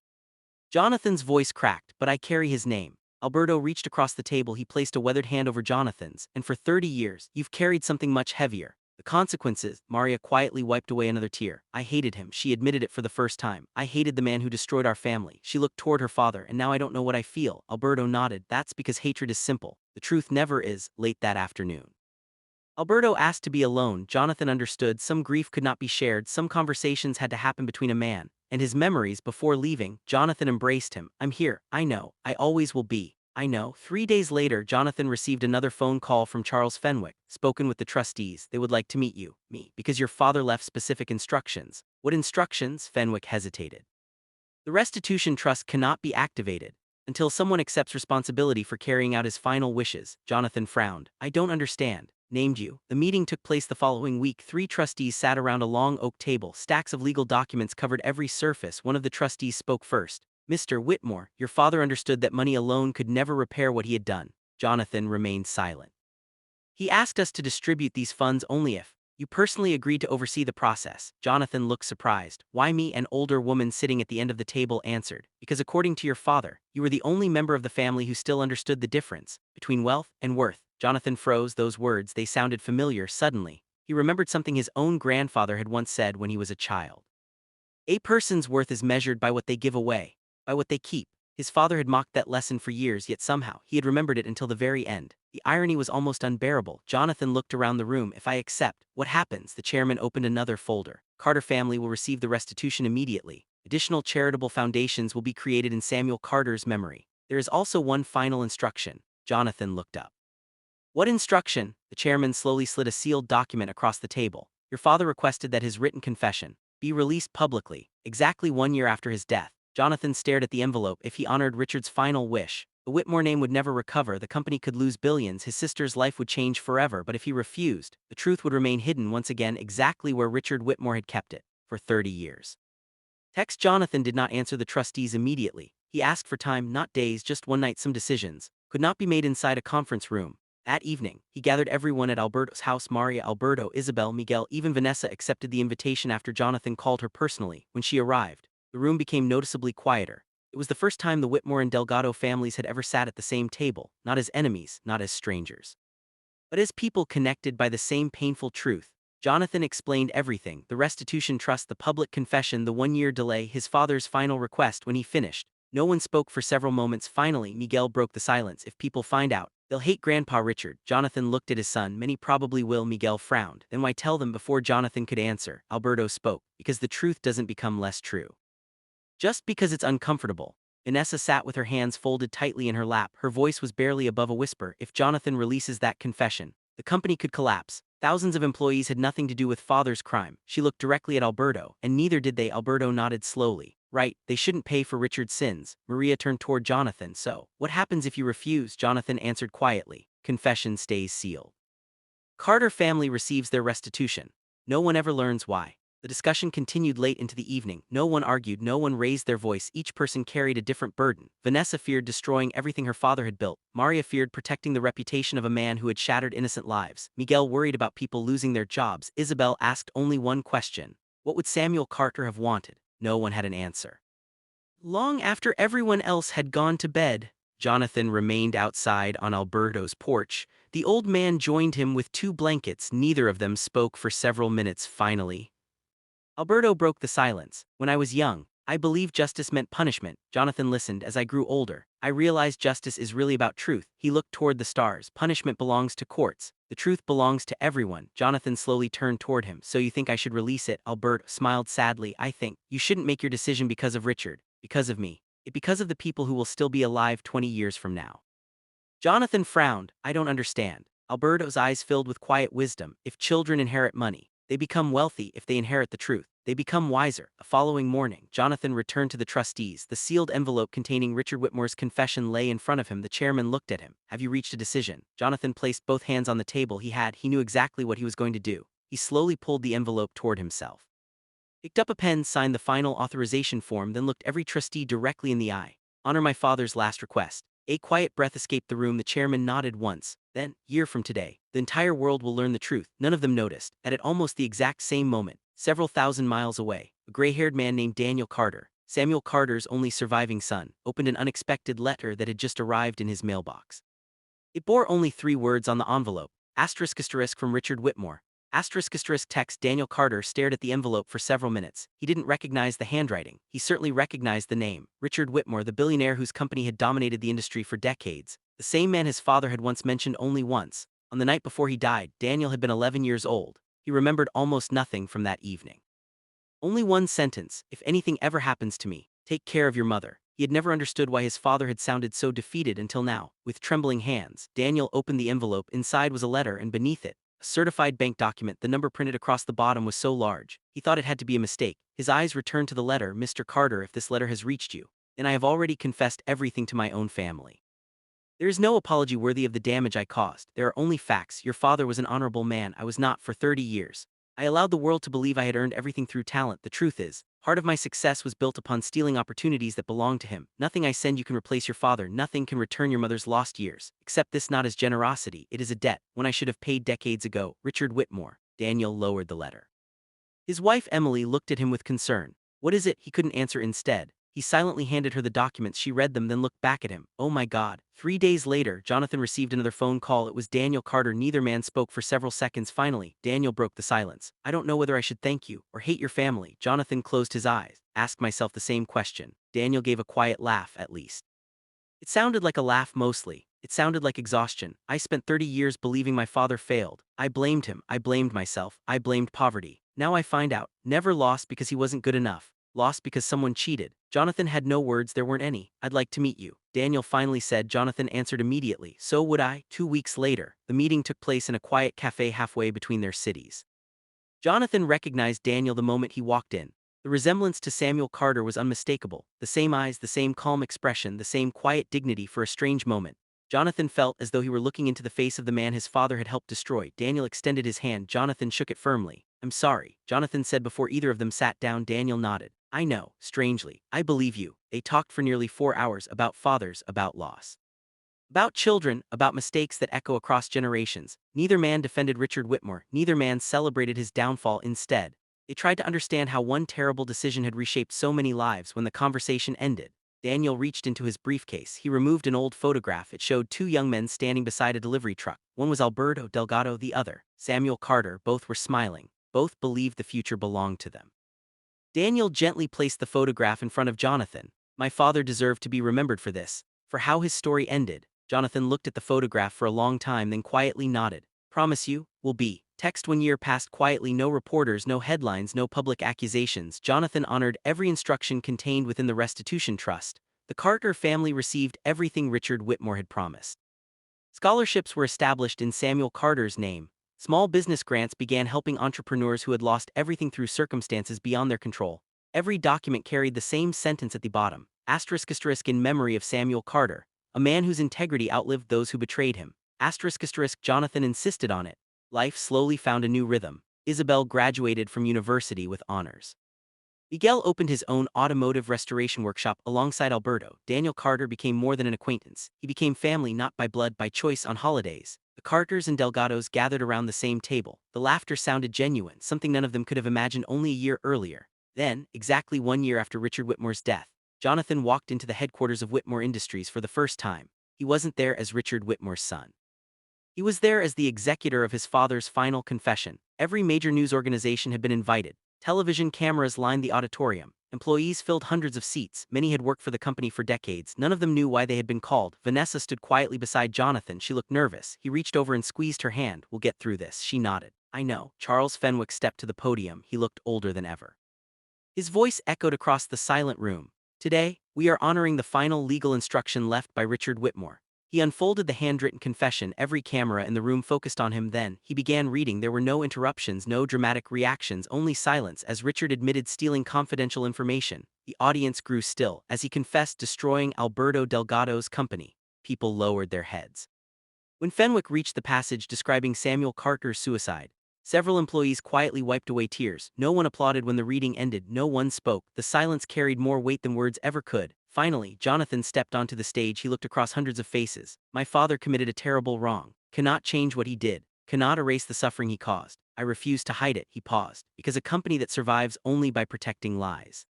Jonathan's voice cracked. "But I carry his name." Alberto reached across the table. He placed a weathered hand over Jonathan's. "And for 30 years, you've carried something much heavier. The consequences." Maria quietly wiped away another tear. "I hated him." She admitted it for the first time. "I hated the man who destroyed our family." She looked toward her father. "And now I don't know what I feel." Alberto nodded. "That's because hatred is simple. The truth never is." Late that afternoon, Alberto asked to be alone. Jonathan understood. Some grief could not be shared. Some conversations had to happen between a man and his memories. Before leaving, Jonathan embraced him. "I'm here. I know. I always will be. I know." 3 days later, Jonathan received another phone call from Charles Fenwick. "Spoken with the trustees. They would like to meet you." "Me? Because your father left specific instructions." "What instructions?" Fenwick hesitated. "The restitution trust cannot be activated until someone accepts responsibility for carrying out his final wishes." Jonathan frowned. "I don't understand." "Named you." The meeting took place the following week. 3 trustees sat around a long oak table. Stacks of legal documents covered every surface. One of the trustees spoke first. "Mr. Whitmore, your father understood that money alone could never repair what he had done." Jonathan remained silent. "He asked us to distribute these funds only if you personally agreed to oversee the process." Jonathan looked surprised. "Why me?" An older woman sitting at the end of the table answered. "Because according to your father, you were the only member of the family who still understood the difference between wealth and worth." Jonathan froze. Those words, they sounded familiar. Suddenly, he remembered something his own grandfather had once said when he was a child. "A person's worth is measured by what they give away, by what they keep." His father had mocked that lesson for years, yet somehow, he had remembered it until the very end. The irony was almost unbearable. Jonathan looked around the room. "If I accept, what happens?" The chairman opened another folder. "Carter family will receive the restitution immediately. Additional charitable foundations will be created in Samuel Carter's memory. There is also one final instruction." Jonathan looked up. "What instruction?" The chairman slowly slid a sealed document across the table. "Your father requested that his written confession be released publicly, exactly 1 year after his death." Jonathan stared at the envelope. If he honored Richard's final wish, the Whitmore name would never recover. The company could lose billions. His sister's life would change forever. But if he refused, the truth would remain hidden once again, exactly where Richard Whitmore had kept it for 30 years. Text. Jonathan did not answer the trustees immediately. He asked for time, not days, just one night. Some decisions could not be made inside a conference room. That evening, he gathered everyone at Alberto's house. Maria, Alberto, Isabel, Miguel, even Vanessa accepted the invitation after Jonathan called her personally. When she arrived, the room became noticeably quieter. It was the first time the Whitmore and Delgado families had ever sat at the same table, not as enemies, not as strangers, but as people connected by the same painful truth. Jonathan explained everything: the restitution trust, the public confession, the 1-year delay, his father's final request. When he finished, no one spoke for several moments. Finally, Miguel broke the silence. "If people find out, they'll hate Grandpa Richard." Jonathan looked at his son. "Many probably will." Miguel frowned. "Then why tell them?" Before Jonathan could answer, Alberto spoke. "Because the truth doesn't become less true just because it's uncomfortable." Vanessa sat with her hands folded tightly in her lap. Her voice was barely above a whisper. "If Jonathan releases that confession, the company could collapse. Thousands of employees had nothing to do with father's crime." She looked directly at Alberto. "And neither did they." Alberto nodded slowly. "Right, they shouldn't pay for Richard's sins." Maria turned toward Jonathan. "So, what happens if you refuse?" Jonathan answered quietly. "Confession stays sealed. Carter family receives their restitution. No one ever learns why." The discussion continued late into the evening. No one argued, no one raised their voice. Each person carried a different burden. Vanessa feared destroying everything her father had built. Maria feared protecting the reputation of a man who had shattered innocent lives. Miguel worried about people losing their jobs. Isabel asked only one question: what would Samuel Carter have wanted? No one had an answer. Long after everyone else had gone to bed, Jonathan remained outside on Alberto's porch. The old man joined him with 2 blankets. Neither of them spoke for several minutes. Finally, Alberto broke the silence. When I was young, I believed justice meant punishment. Jonathan listened. As I grew older, I realized justice is really about truth. He looked toward the stars. Punishment belongs to courts. The truth belongs to everyone. Jonathan slowly turned toward him. So you think I should release it? Alberto smiled sadly. I think you shouldn't make your decision because of Richard, because of me. It's because of the people who will still be alive 20 years from now. Jonathan frowned. I don't understand. Alberto's eyes filled with quiet wisdom. If children inherit money, they become wealthy. If they inherit the truth, they become wiser. The following morning, Jonathan returned to the trustees. The sealed envelope containing Richard Whitmore's confession lay in front of him. The chairman looked at him. Have you reached a decision? Jonathan placed both hands on the table. He knew exactly what he was going to do. He slowly pulled the envelope toward himself, picked up a pen, signed the final authorization form, then looked every trustee directly in the eye. Honor my father's last request. A quiet breath escaped the room. The chairman nodded once. Then, year from today, the entire world will learn the truth. None of them noticed that at almost the exact same moment, several thousand miles away, a gray-haired man named Daniel Carter, Samuel Carter's only surviving son, opened an unexpected letter that had just arrived in his mailbox. It bore only 3 words on the envelope: asterisk from Richard Whitmore. Asterisk text. Daniel Carter stared at the envelope for several minutes. He didn't recognize the handwriting. He certainly recognized the name: Richard Whitmore, the billionaire whose company had dominated the industry for decades. The same man his father had once mentioned only once. On the night before he died, Daniel had been 11 years old. He remembered almost nothing from that evening. Only one sentence: if anything ever happens to me, take care of your mother. He had never understood why his father had sounded so defeated until now. With trembling hands, Daniel opened the envelope. Inside was a letter, and beneath it, a certified bank document. The number printed across the bottom was so large, he thought it had to be a mistake. His eyes returned to the letter. Mr. Carter, if this letter has reached you, then I have already confessed everything to my own family. There is no apology worthy of the damage I caused. There are only facts. Your father was an honorable man. I was not. For 30 years, I allowed the world to believe I had earned everything through talent. The truth is, part of my success was built upon stealing opportunities that belonged to him. Nothing I send you can replace your father. Nothing can return your mother's lost years. Except this, not as generosity. It is a debt, one I should have paid decades ago. Richard Whitmore. Daniel lowered the letter. His wife Emily looked at him with concern. What is it? He couldn't answer. Instead, he silently handed her the documents. She read them, then looked back at him. Oh my God. 3 days later, Jonathan received another phone call. It was Daniel Carter. Neither man spoke for several seconds. Finally, Daniel broke the silence. I don't know whether I should thank you or hate your family. Jonathan closed his eyes. Asked myself the same question. Daniel gave a quiet laugh. At least it sounded like a laugh. Mostly, it sounded like exhaustion. I spent 30 years believing my father failed. I blamed him. I blamed myself. I blamed poverty. Now I find out. Never lost because he wasn't good enough. Lost because someone cheated. Jonathan had no words. There weren't any. I'd like to meet you, Daniel finally said. Jonathan answered immediately. So would I. 2 weeks later, the meeting took place in a quiet cafe halfway between their cities. Jonathan recognized Daniel the moment he walked in. The resemblance to Samuel Carter was unmistakable. The same eyes, the same calm expression, the same quiet dignity. For a strange moment, Jonathan felt as though he were looking into the face of the man his father had helped destroy. Daniel extended his hand. Jonathan shook it firmly. I'm sorry, Jonathan said before either of them sat down. Daniel nodded. I know, strangely. I believe you. They talked for nearly 4 hours about fathers, about loss, about children, about mistakes that echo across generations. Neither man defended Richard Whitmore. Neither man celebrated his downfall. Instead, they tried to understand how one terrible decision had reshaped so many lives. When the conversation ended, Daniel reached into his briefcase. He removed an old photograph. It showed 2 young men standing beside a delivery truck. One was Alberto Delgado, the other, Samuel Carter. Both were smiling. Both believed the future belonged to them. Daniel gently placed the photograph in front of Jonathan. My father deserved to be remembered for this, for how his story ended. Jonathan looked at the photograph for a long time, then quietly nodded. Promise you, will be. Text. 1 year passed quietly. No reporters, no headlines, no public accusations. Jonathan honored every instruction contained within the restitution trust. The Carter family received everything Richard Whitmore had promised. Scholarships were established in Samuel Carter's name. Small business grants began helping entrepreneurs who had lost everything through circumstances beyond their control. Every document carried the same sentence at the bottom: asterisk in memory of Samuel Carter, a man whose integrity outlived those who betrayed him. Asterisk. Jonathan insisted on it. Life slowly found a new rhythm. Isabel graduated from university with honors. Miguel opened his own automotive restoration workshop alongside Alberto. Daniel Carter became more than an acquaintance. He became family, not by blood, by choice. On holidays, the Carters and Delgados gathered around the same table. The laughter sounded genuine, something none of them could have imagined only a year earlier. Then, exactly 1 year after Richard Whitmore's death, Jonathan walked into the headquarters of Whitmore Industries for the first time. He wasn't there as Richard Whitmore's son. He was there as the executor of his father's final confession. Every major news organization had been invited. Television cameras lined the auditorium. Employees filled hundreds of seats. Many had worked for the company for decades. None of them knew why they had been called. Vanessa stood quietly beside Jonathan. She looked nervous. He reached over and squeezed her hand. "We'll get through this," she nodded. "I know." Charles Fenwick stepped to the podium. He looked older than ever. His voice echoed across the silent room. "Today, we are honoring the final legal instruction left by Richard Whitmore." He unfolded the handwritten confession. Every camera in the room focused on him. Then he began reading. There were no interruptions, no dramatic reactions, only silence as Richard admitted stealing confidential information. The audience grew still as he confessed destroying Alberto Delgado's company. People lowered their heads. When Fenwick reached the passage describing Samuel Carter's suicide, several employees quietly wiped away tears. No one applauded when the reading ended. No one spoke. The silence carried more weight than words ever could. Finally, Jonathan stepped onto the stage. He looked across hundreds of faces. "My father committed a terrible wrong. Cannot change what he did. Cannot erase the suffering he caused. I refuse to hide it." He paused. "Because a company that survives only by protecting lies.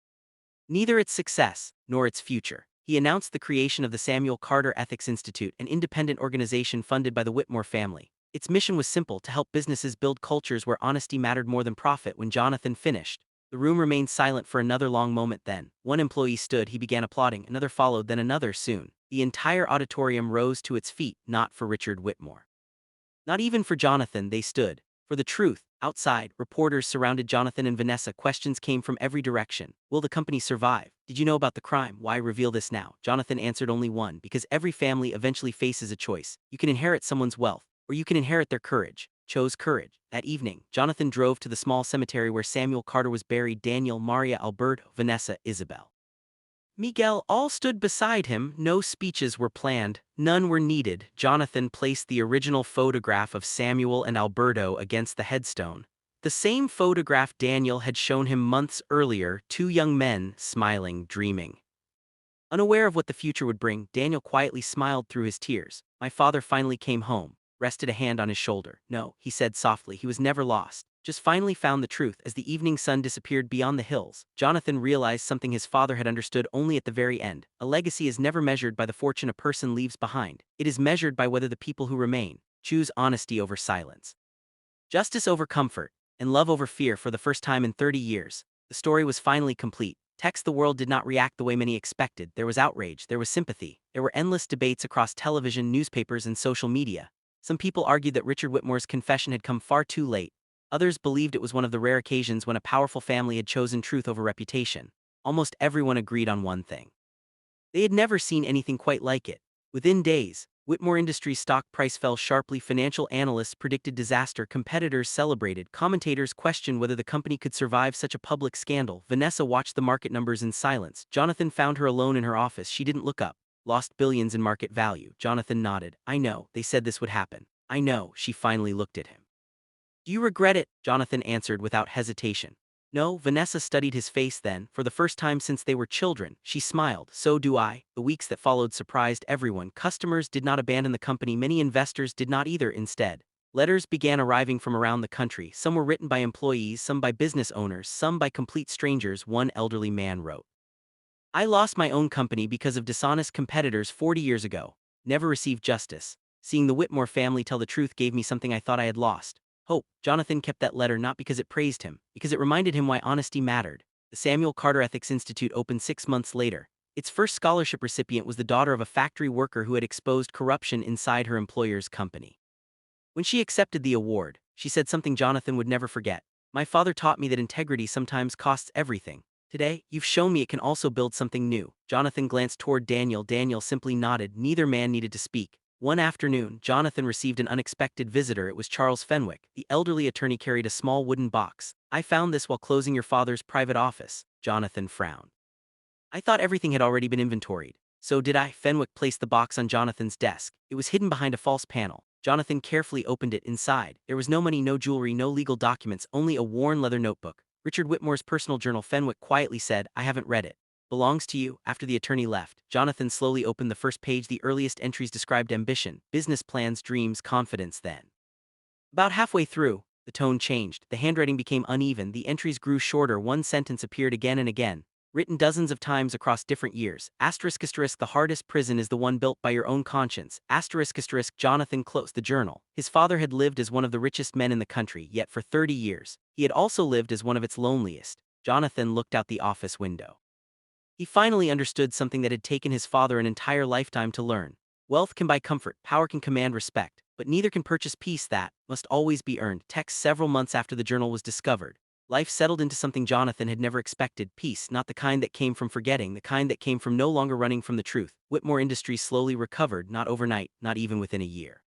Neither its success, nor its future." He announced the creation of the Samuel Carter Ethics Institute, an independent organization funded by the Whitmore family. Its mission was simple: to help businesses build cultures where honesty mattered more than profit. When Jonathan finished, the room remained silent for another long moment. Then, one employee stood. He began applauding. Another followed, then another. Soon, the entire auditorium rose to its feet. Not for Richard Whitmore. Not even for Jonathan. They stood for the truth. Outside, reporters surrounded Jonathan and Vanessa. Questions came from every direction. "Will the company survive? Did you know about the crime? Why reveal this now?" Jonathan answered only one: because every family eventually faces a choice. You can inherit someone's wealth, or you can inherit their courage. Chose courage. That evening, Jonathan drove to the small cemetery where Samuel Carter was buried. Daniel, Maria, Alberto, Vanessa, Isabel, Miguel all stood beside him. No speeches were planned. None were needed. Jonathan placed the original photograph of Samuel and Alberto against the headstone. The same photograph Daniel had shown him months earlier, two young men, smiling, dreaming. Unaware of what the future would bring, Daniel quietly smiled through his tears. "My father finally came home," rested a hand on his shoulder. "No," he said softly, "he was never lost. Just finally found the truth." As the evening sun disappeared beyond the hills, Jonathan realized something his father had understood only at the very end. A legacy is never measured by the fortune a person leaves behind. It is measured by whether the people who remain choose honesty over silence, justice over comfort, and love over fear. For the first time in 30 years, the story was finally complete. The world did not react the way many expected. There was outrage, there was sympathy, there were endless debates across television, newspapers, and social media. Some people argued that Richard Whitmore's confession had come far too late. Others believed it was one of the rare occasions when a powerful family had chosen truth over reputation. Almost everyone agreed on one thing: they had never seen anything quite like it. Within days, Whitmore Industries' stock price fell sharply. Financial analysts predicted disaster. Competitors celebrated. Commentators questioned whether the company could survive such a public scandal. Vanessa watched the market numbers in silence. Jonathan found her alone in her office. She didn't look up. "Lost billions in market value." Jonathan nodded. "I know. They said this would happen." "I know." She finally looked at him. "Do you regret it?" Jonathan answered without hesitation. "No." Vanessa studied his face. Then, for the first time since they were children, she smiled. "So do I." The weeks that followed surprised everyone. Customers did not abandon the company. Many investors did not either. Instead, letters began arriving from around the country. Some were written by employees, some by business owners, some by complete strangers. One elderly man wrote, "I lost my own company because of dishonest competitors 40 years ago. Never received justice. Seeing the Whitmore family tell the truth gave me something I thought I had lost: hope." Jonathan kept that letter not because it praised him, because it reminded him why honesty mattered. The Samuel Carter Ethics Institute opened 6 months later. Its first scholarship recipient was the daughter of a factory worker who had exposed corruption inside her employer's company. When she accepted the award, she said something Jonathan would never forget: "My father taught me that integrity sometimes costs everything. Today, you've shown me it can also build something new." Jonathan glanced toward Daniel. Daniel simply nodded. Neither man needed to speak. One afternoon, Jonathan received an unexpected visitor. It was Charles Fenwick. The elderly attorney carried a small wooden box. "I found this while closing your father's private office." Jonathan frowned. "I thought everything had already been inventoried." "So did I." Fenwick placed the box on Jonathan's desk. It was hidden behind a false panel. Jonathan carefully opened it. Inside, there was no money, no jewelry, no legal documents, only a worn leather notebook. "Richard Whitmore's personal journal," Fenwick quietly said. "I haven't read it." "Belongs to you." After the attorney left, Jonathan slowly opened the first page. The earliest entries described ambition, business plans, dreams, confidence. Then, about halfway through, the tone changed. The handwriting became uneven. The entries grew shorter. One sentence appeared again and again. Written dozens of times across different years. The hardest prison is the one built by your own conscience. Jonathan Close. The journal. His father had lived as one of the richest men in the country, yet for 30 years, he had also lived as one of its loneliest. Jonathan looked out the office window. He finally understood something that had taken his father an entire lifetime to learn. Wealth can buy comfort, power can command respect, but neither can purchase peace that must always be earned. Text. Several months after the journal was discovered, life settled into something Jonathan had never expected. Peace, not the kind that came from forgetting, the kind that came from no longer running from the truth. Whitmore Industries slowly recovered, not overnight, not even within a year.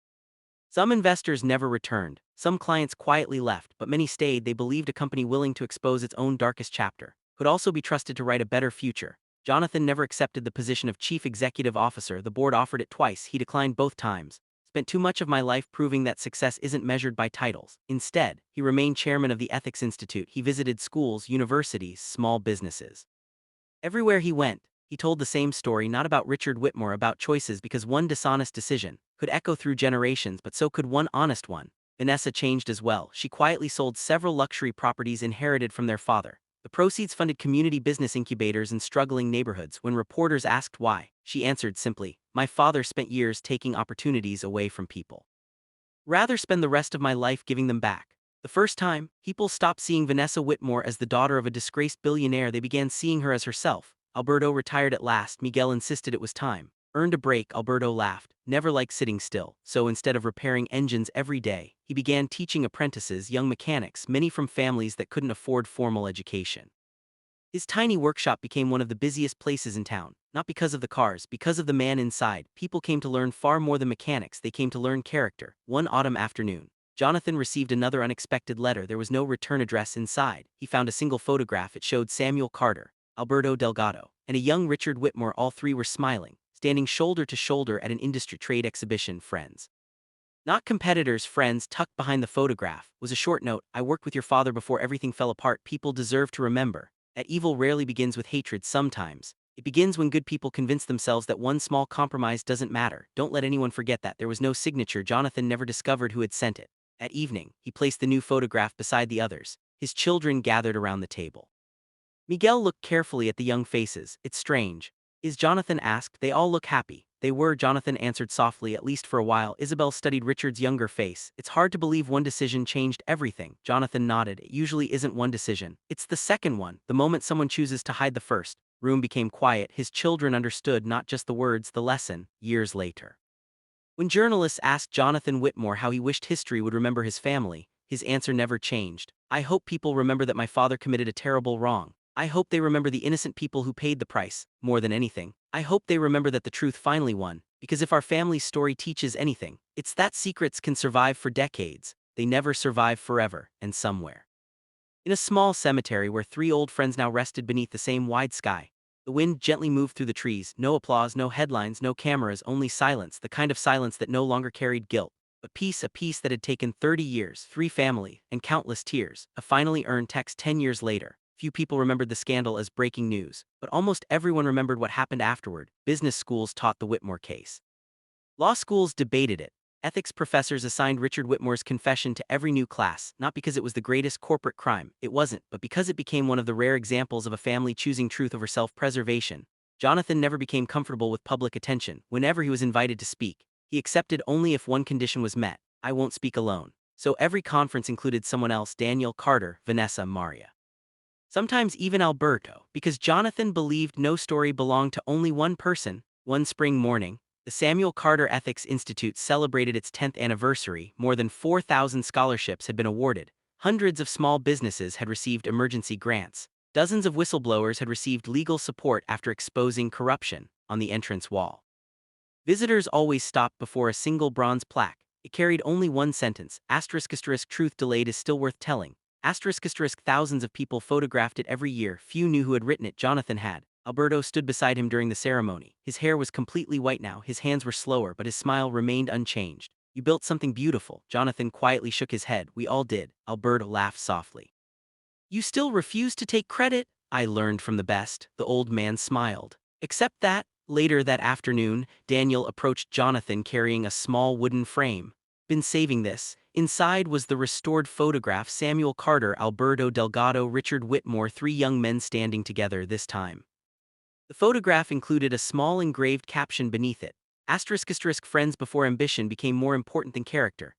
Some investors never returned, some clients quietly left, but many stayed. They believed a company willing to expose its own darkest chapter could also be trusted to write a better future. Jonathan never accepted the position of chief executive officer. The board offered it twice. He declined both times. Spent too much of my life proving that success isn't measured by titles. Instead, he remained chairman of the Ethics Institute. He visited schools, universities, small businesses. Everywhere he went, he told the same story, not about Richard Whitmore, about choices, because one dishonest decision could echo through generations, but so could one honest one. Vanessa changed as well. She quietly sold several luxury properties inherited from their father. The proceeds funded community business incubators in struggling neighborhoods. When reporters asked why, she answered simply, "My father spent years taking opportunities away from people. Rather spend the rest of my life giving them back." The first time, people stopped seeing Vanessa Whitmore as the daughter of a disgraced billionaire. They began seeing her as herself. Alberto retired at last. Miguel insisted it was time. Earned a break. Alberto laughed, never liked sitting still, so instead of repairing engines every day, he began teaching apprentices, young mechanics, many from families that couldn't afford formal education. His tiny workshop became one of the busiest places in town, not because of the cars, because of the man inside. People came to learn far more than mechanics, they came to learn character. One autumn afternoon, Jonathan received another unexpected letter. There was no return address inside. He found a single photograph. It showed Samuel Carter, Alberto Delgado, and a young Richard Whitmore. All three were smiling, standing shoulder to shoulder at an industry trade exhibition. Friends. Not competitors, friends. Tucked behind the photograph was a short note: "I worked with your father before everything fell apart." People deserve to remember that evil rarely begins with hatred. Sometimes it begins when good people convince themselves that one small compromise doesn't matter. Don't let anyone forget that. There was no signature. Jonathan never discovered who had sent it. At evening, he placed the new photograph beside the others. His children gathered around the table. Miguel looked carefully at the young faces. "It's strange." Jonathan asked. "They all look happy." They were, Jonathan answered softly, "at least for a while." Isabel studied Richard's younger face. "It's hard to believe one decision changed everything." Jonathan nodded. "It usually isn't one decision. It's the second one. The moment someone chooses to hide the first." Room became quiet. His children understood not just the words, the lesson. Years later, when journalists asked Jonathan Whitmore how he wished history would remember his family, his answer never changed. "I hope people remember that my father committed a terrible wrong. I hope they remember the innocent people who paid the price. More than anything, I hope they remember that the truth finally won. Because if our family's story teaches anything, it's that secrets can survive for decades. They never survive forever." And somewhere in a small cemetery where three old friends now rested beneath the same wide sky, the wind gently moved through the trees. No applause, no headlines, no cameras, only silence, the kind of silence that no longer carried guilt, but peace, a peace that had taken 30 years, 3 family, and countless tears. A finally earned text. 10 years later, few people remembered the scandal as breaking news, but almost everyone remembered what happened afterward. Business schools taught the Whitmore case. Law schools debated it. Ethics professors assigned Richard Whitmore's confession to every new class, not because it was the greatest corporate crime, it wasn't, but because it became one of the rare examples of a family choosing truth over self-preservation. Jonathan never became comfortable with public attention. Whenever he was invited to speak, he accepted only if one condition was met: "I won't speak alone." So every conference included someone else: Daniel, Carter, Vanessa, Maria. Sometimes even Alberto, because Jonathan believed no story belonged to only one person. One spring morning, the Samuel Carter Ethics Institute celebrated its 10th anniversary. More than 4,000 scholarships had been awarded. Hundreds of small businesses had received emergency grants. Dozens of whistleblowers had received legal support after exposing corruption. On the entrance wall, visitors always stopped before a single bronze plaque. It carried only one sentence: "Truth delayed is still worth telling." Thousands of people photographed it every year. Few knew who had written it. Jonathan had. Alberto stood beside him during the ceremony. His hair was completely white now, his hands were slower, but his smile remained unchanged. "You built something beautiful." Jonathan quietly shook his head. "We all did." Alberto laughed softly. "You still refuse to take credit?" "I learned from the best." The old man smiled. "Except that." Later that afternoon, Daniel approached Jonathan carrying a small wooden frame. "Been saving this. Inside was the restored photograph: Samuel Carter, Alberto Delgado, Richard Whitmore, 3 young men standing together this time. The photograph included a small engraved caption beneath it. Friends before ambition became more important than character.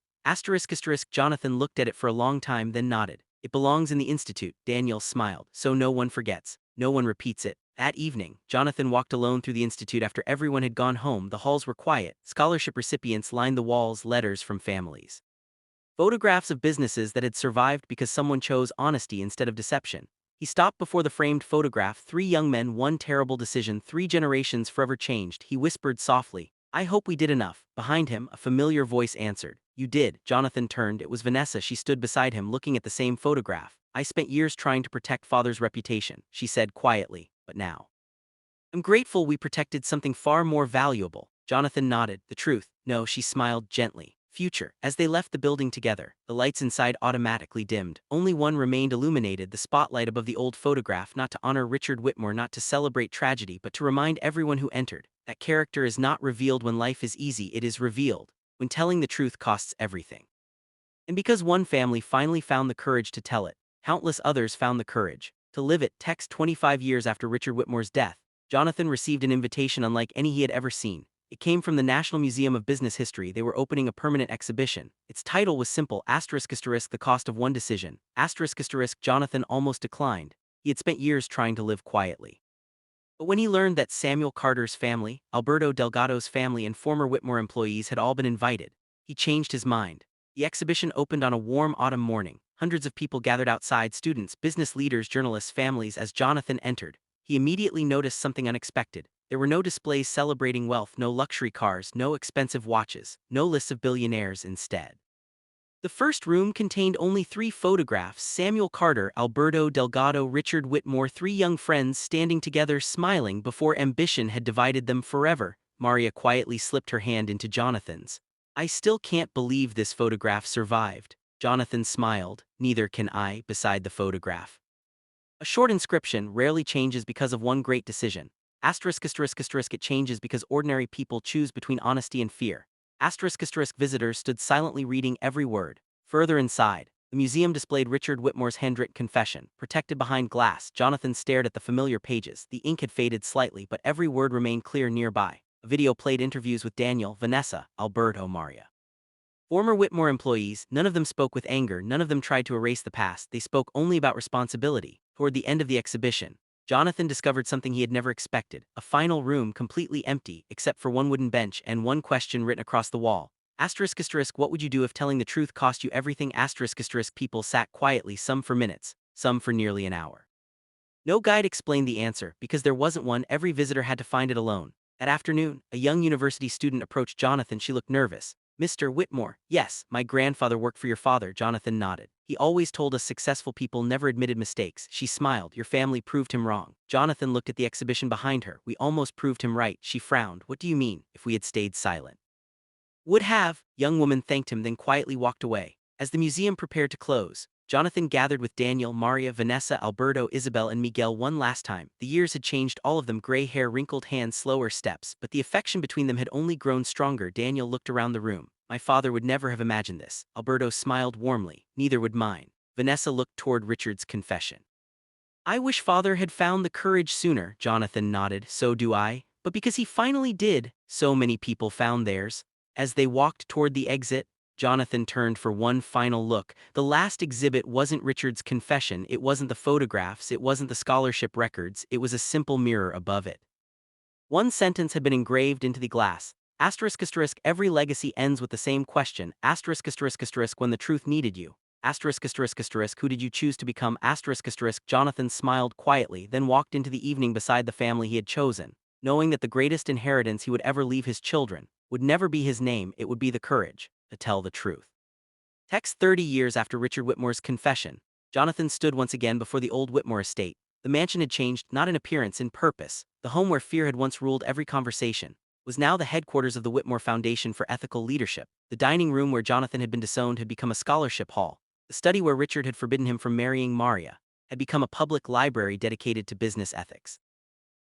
Jonathan looked at it for a long time, then nodded. It belongs in the institute, Daniel smiled, so no one forgets, no one repeats it. That evening, Jonathan walked alone through the institute after everyone had gone home. The halls were quiet, scholarship recipients lined the walls, letters from families. Photographs of businesses that had survived because someone chose honesty instead of deception. He stopped before the framed photograph: 3 young men, 1 terrible decision, 3 generations forever changed. He whispered softly, "I hope we did enough." Behind him, a familiar voice answered, "You did." Jonathan turned. It was Vanessa. She stood beside him, looking at the same photograph. "I spent years trying to protect father's reputation," she said quietly, "but now I'm grateful we protected something far more valuable." Jonathan nodded. "The truth?" "No," she smiled gently. "Future." As they left the building together, the lights inside automatically dimmed. Only one remained illuminated: the spotlight above the old photograph, not to honor Richard Whitmore, not to celebrate tragedy, but to remind everyone who entered that character is not revealed when life is easy, it is revealed when telling the truth costs everything. And because one family finally found the courage to tell it, countless others found the courage to live it. Text: 25 years after Richard Whitmore's death, Jonathan received an invitation unlike any he had ever seen. It came from the National Museum of Business History. They were opening a permanent exhibition. Its title was simple: ****The Cost of One Decision**. Jonathan almost declined. He had spent years trying to live quietly. But when he learned that Samuel Carter's family, Alberto Delgado's family, and former Whitmore employees had all been invited, he changed his mind. The exhibition opened on a warm autumn morning. Hundreds of people gathered outside: students, business leaders, journalists, families. As Jonathan entered, he immediately noticed something unexpected. There were no displays celebrating wealth, no luxury cars, no expensive watches, no lists of billionaires. Instead, the first room contained only 3 photographs: Samuel Carter, Alberto Delgado, Richard Whitmore, 3 young friends standing together, smiling before ambition had divided them forever. Maria quietly slipped her hand into Jonathan's. "I still can't believe this photograph survived." Jonathan smiled. "Neither can I." Beside the photograph, a short inscription: "Rarely changes because of one great decision. It changes because ordinary people choose between honesty and fear." Visitors stood silently, reading every word. Further inside, the museum displayed Richard Whitmore's handwritten confession, protected behind glass. Jonathan stared at the familiar pages. The ink had faded slightly, but every word remained clear. Nearby, a video played interviews with Daniel, Vanessa, Alberto, Maria. Former Whitmore employees. None of them spoke with anger, none of them tried to erase the past, they spoke only about responsibility. Toward the end of the exhibition, Jonathan discovered something he had never expected: a final room completely empty, except for one wooden bench and one question written across the wall. What would you do if telling the truth cost you everything? People sat quietly, some for minutes, some for nearly an hour. No guide explained the answer, because there wasn't one. Every visitor had to find it alone. That afternoon, a young university student approached Jonathan. She looked nervous. "Mr. Whitmore." "Yes, my grandfather worked for your father." Jonathan nodded. "He always told us successful people never admitted mistakes." She smiled. "Your family proved him wrong." Jonathan looked at the exhibition behind her. "We almost proved him right." She frowned. "What do you mean?" "If we had stayed silent." "Would have." Young woman thanked him, then quietly walked away. As the museum prepared to close, Jonathan gathered with Daniel, Maria, Vanessa, Alberto, Isabel, and Miguel one last time. The years had changed all of them: gray hair, wrinkled hands, slower steps, but the affection between them had only grown stronger. Daniel looked around the room. "My father would never have imagined this." Alberto smiled warmly. "Neither would mine." Vanessa looked toward Richard's confession. "I wish father had found the courage sooner." Jonathan nodded. "So do I. But because he finally did, so many people found theirs." As they walked toward the exit, Jonathan turned for one final look. The last exhibit wasn't Richard's confession, it wasn't the photographs, it wasn't the scholarship records, it was a simple mirror above it. One sentence had been engraved into the glass. Every legacy ends with the same question. When the truth needed you. Who did you choose to become? Jonathan smiled quietly, then walked into the evening beside the family he had chosen, knowing that the greatest inheritance he would ever leave his children would never be his name, it would be the courage to tell the truth. Text: 30 years after Richard Whitmore's confession, Jonathan stood once again before the old Whitmore estate. The mansion had changed, not in appearance, in purpose. The home where fear had once ruled every conversation was now the headquarters of the Whitmore Foundation for Ethical Leadership. The dining room where Jonathan had been disowned had become a scholarship hall. The study where Richard had forbidden him from marrying Maria had become a public library dedicated to business ethics.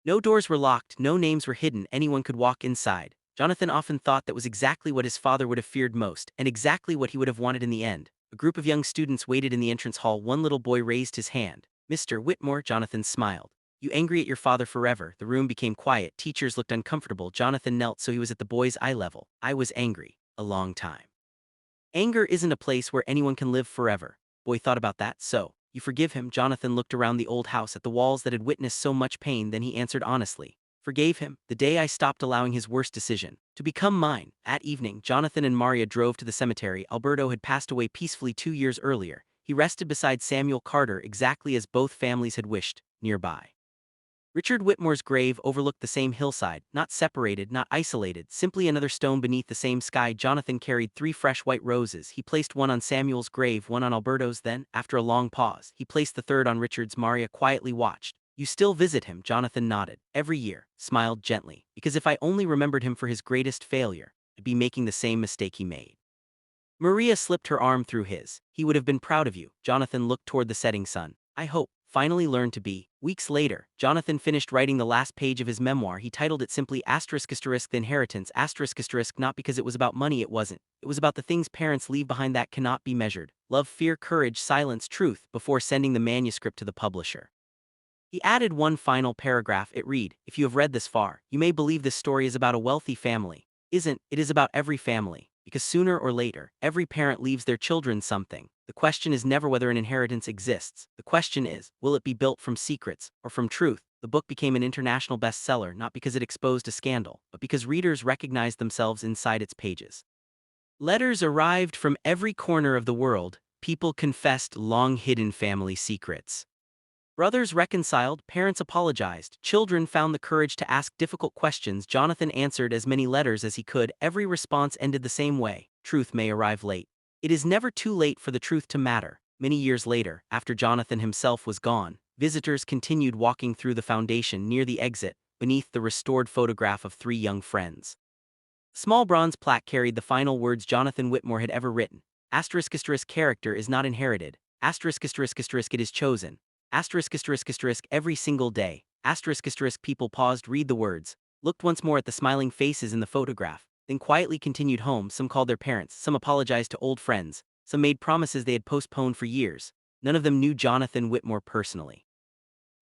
No doors were locked, no names were hidden, anyone could walk inside. Jonathan often thought that was exactly what his father would have feared most, and exactly what he would have wanted in the end. A group of young students waited in the entrance hall. One little boy raised his hand. "Mr. Whitmore," Jonathan smiled. "You angry at your father forever?" The room became quiet. Teachers looked uncomfortable. Jonathan knelt so he was at the boy's eye level. "I was angry. A long time." Anger isn't a place where anyone can live forever. Boy thought about that. "So, you forgive him?" Jonathan looked around the old house at the walls that had witnessed so much pain. Then he answered honestly. "Forgave him, the day I stopped allowing his worst decision to become mine." That evening, Jonathan and Maria drove to the cemetery. Alberto had passed away peacefully 2 years earlier. He rested beside Samuel Carter exactly as both families had wished, nearby. Richard Whitmore's grave overlooked the same hillside, not separated, not isolated, simply another stone beneath the same sky. Jonathan carried 3 fresh white roses. He placed one on Samuel's grave, one on Alberto's, then, after a long pause, he placed the third on Richard's. Maria quietly watched. "You still visit him?" Jonathan nodded. "Every year," smiled gently, "because if I only remembered him for his greatest failure, I'd be making the same mistake he made." Maria slipped her arm through his. "He would have been proud of you." Jonathan looked toward the setting sun. "I hope." Finally learned to be. Weeks later, Jonathan finished writing the last page of his memoir. He titled it simply **The Inheritance**, not because it was about money. It wasn't. It was about the things parents leave behind that cannot be measured: love, fear, courage, silence, truth. Before sending the manuscript to the publisher, he added one final paragraph. It read, "If you have read this far, you may believe this story is about a wealthy family. Isn't, it is about every family. Because sooner or later, every parent leaves their children something. The question is never whether an inheritance exists. The question is, will it be built from secrets, or from truth?" The book became an international bestseller not because it exposed a scandal, but because readers recognized themselves inside its pages. Letters arrived from every corner of the world. People confessed long-hidden family secrets. Brothers reconciled, parents apologized, children found the courage to ask difficult questions. Jonathan answered as many letters as he could. Every response ended the same way: truth may arrive late. It is never too late for the truth to matter. Many years later, after Jonathan himself was gone, visitors continued walking through the foundation near the exit, beneath the restored photograph of 3 young friends. Small bronze plaque carried the final words Jonathan Whitmore had ever written. Character is not inherited. It is chosen. Every single day. People paused, read the words, looked once more at the smiling faces in the photograph, then quietly continued home. Some called their parents, some apologized to old friends, some made promises they had postponed for years. None of them knew Jonathan Whitmore personally.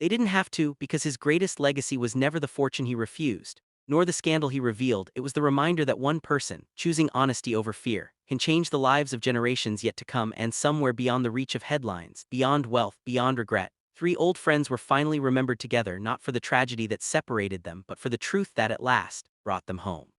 They didn't have to, because his greatest legacy was never the fortune he refused, nor the scandal he revealed. It was the reminder that one person, choosing honesty over fear, can change the lives of generations yet to come. And somewhere beyond the reach of headlines, beyond wealth, beyond regret, 3 old friends were finally remembered together, not for the tragedy that separated them, but for the truth that at last brought them home.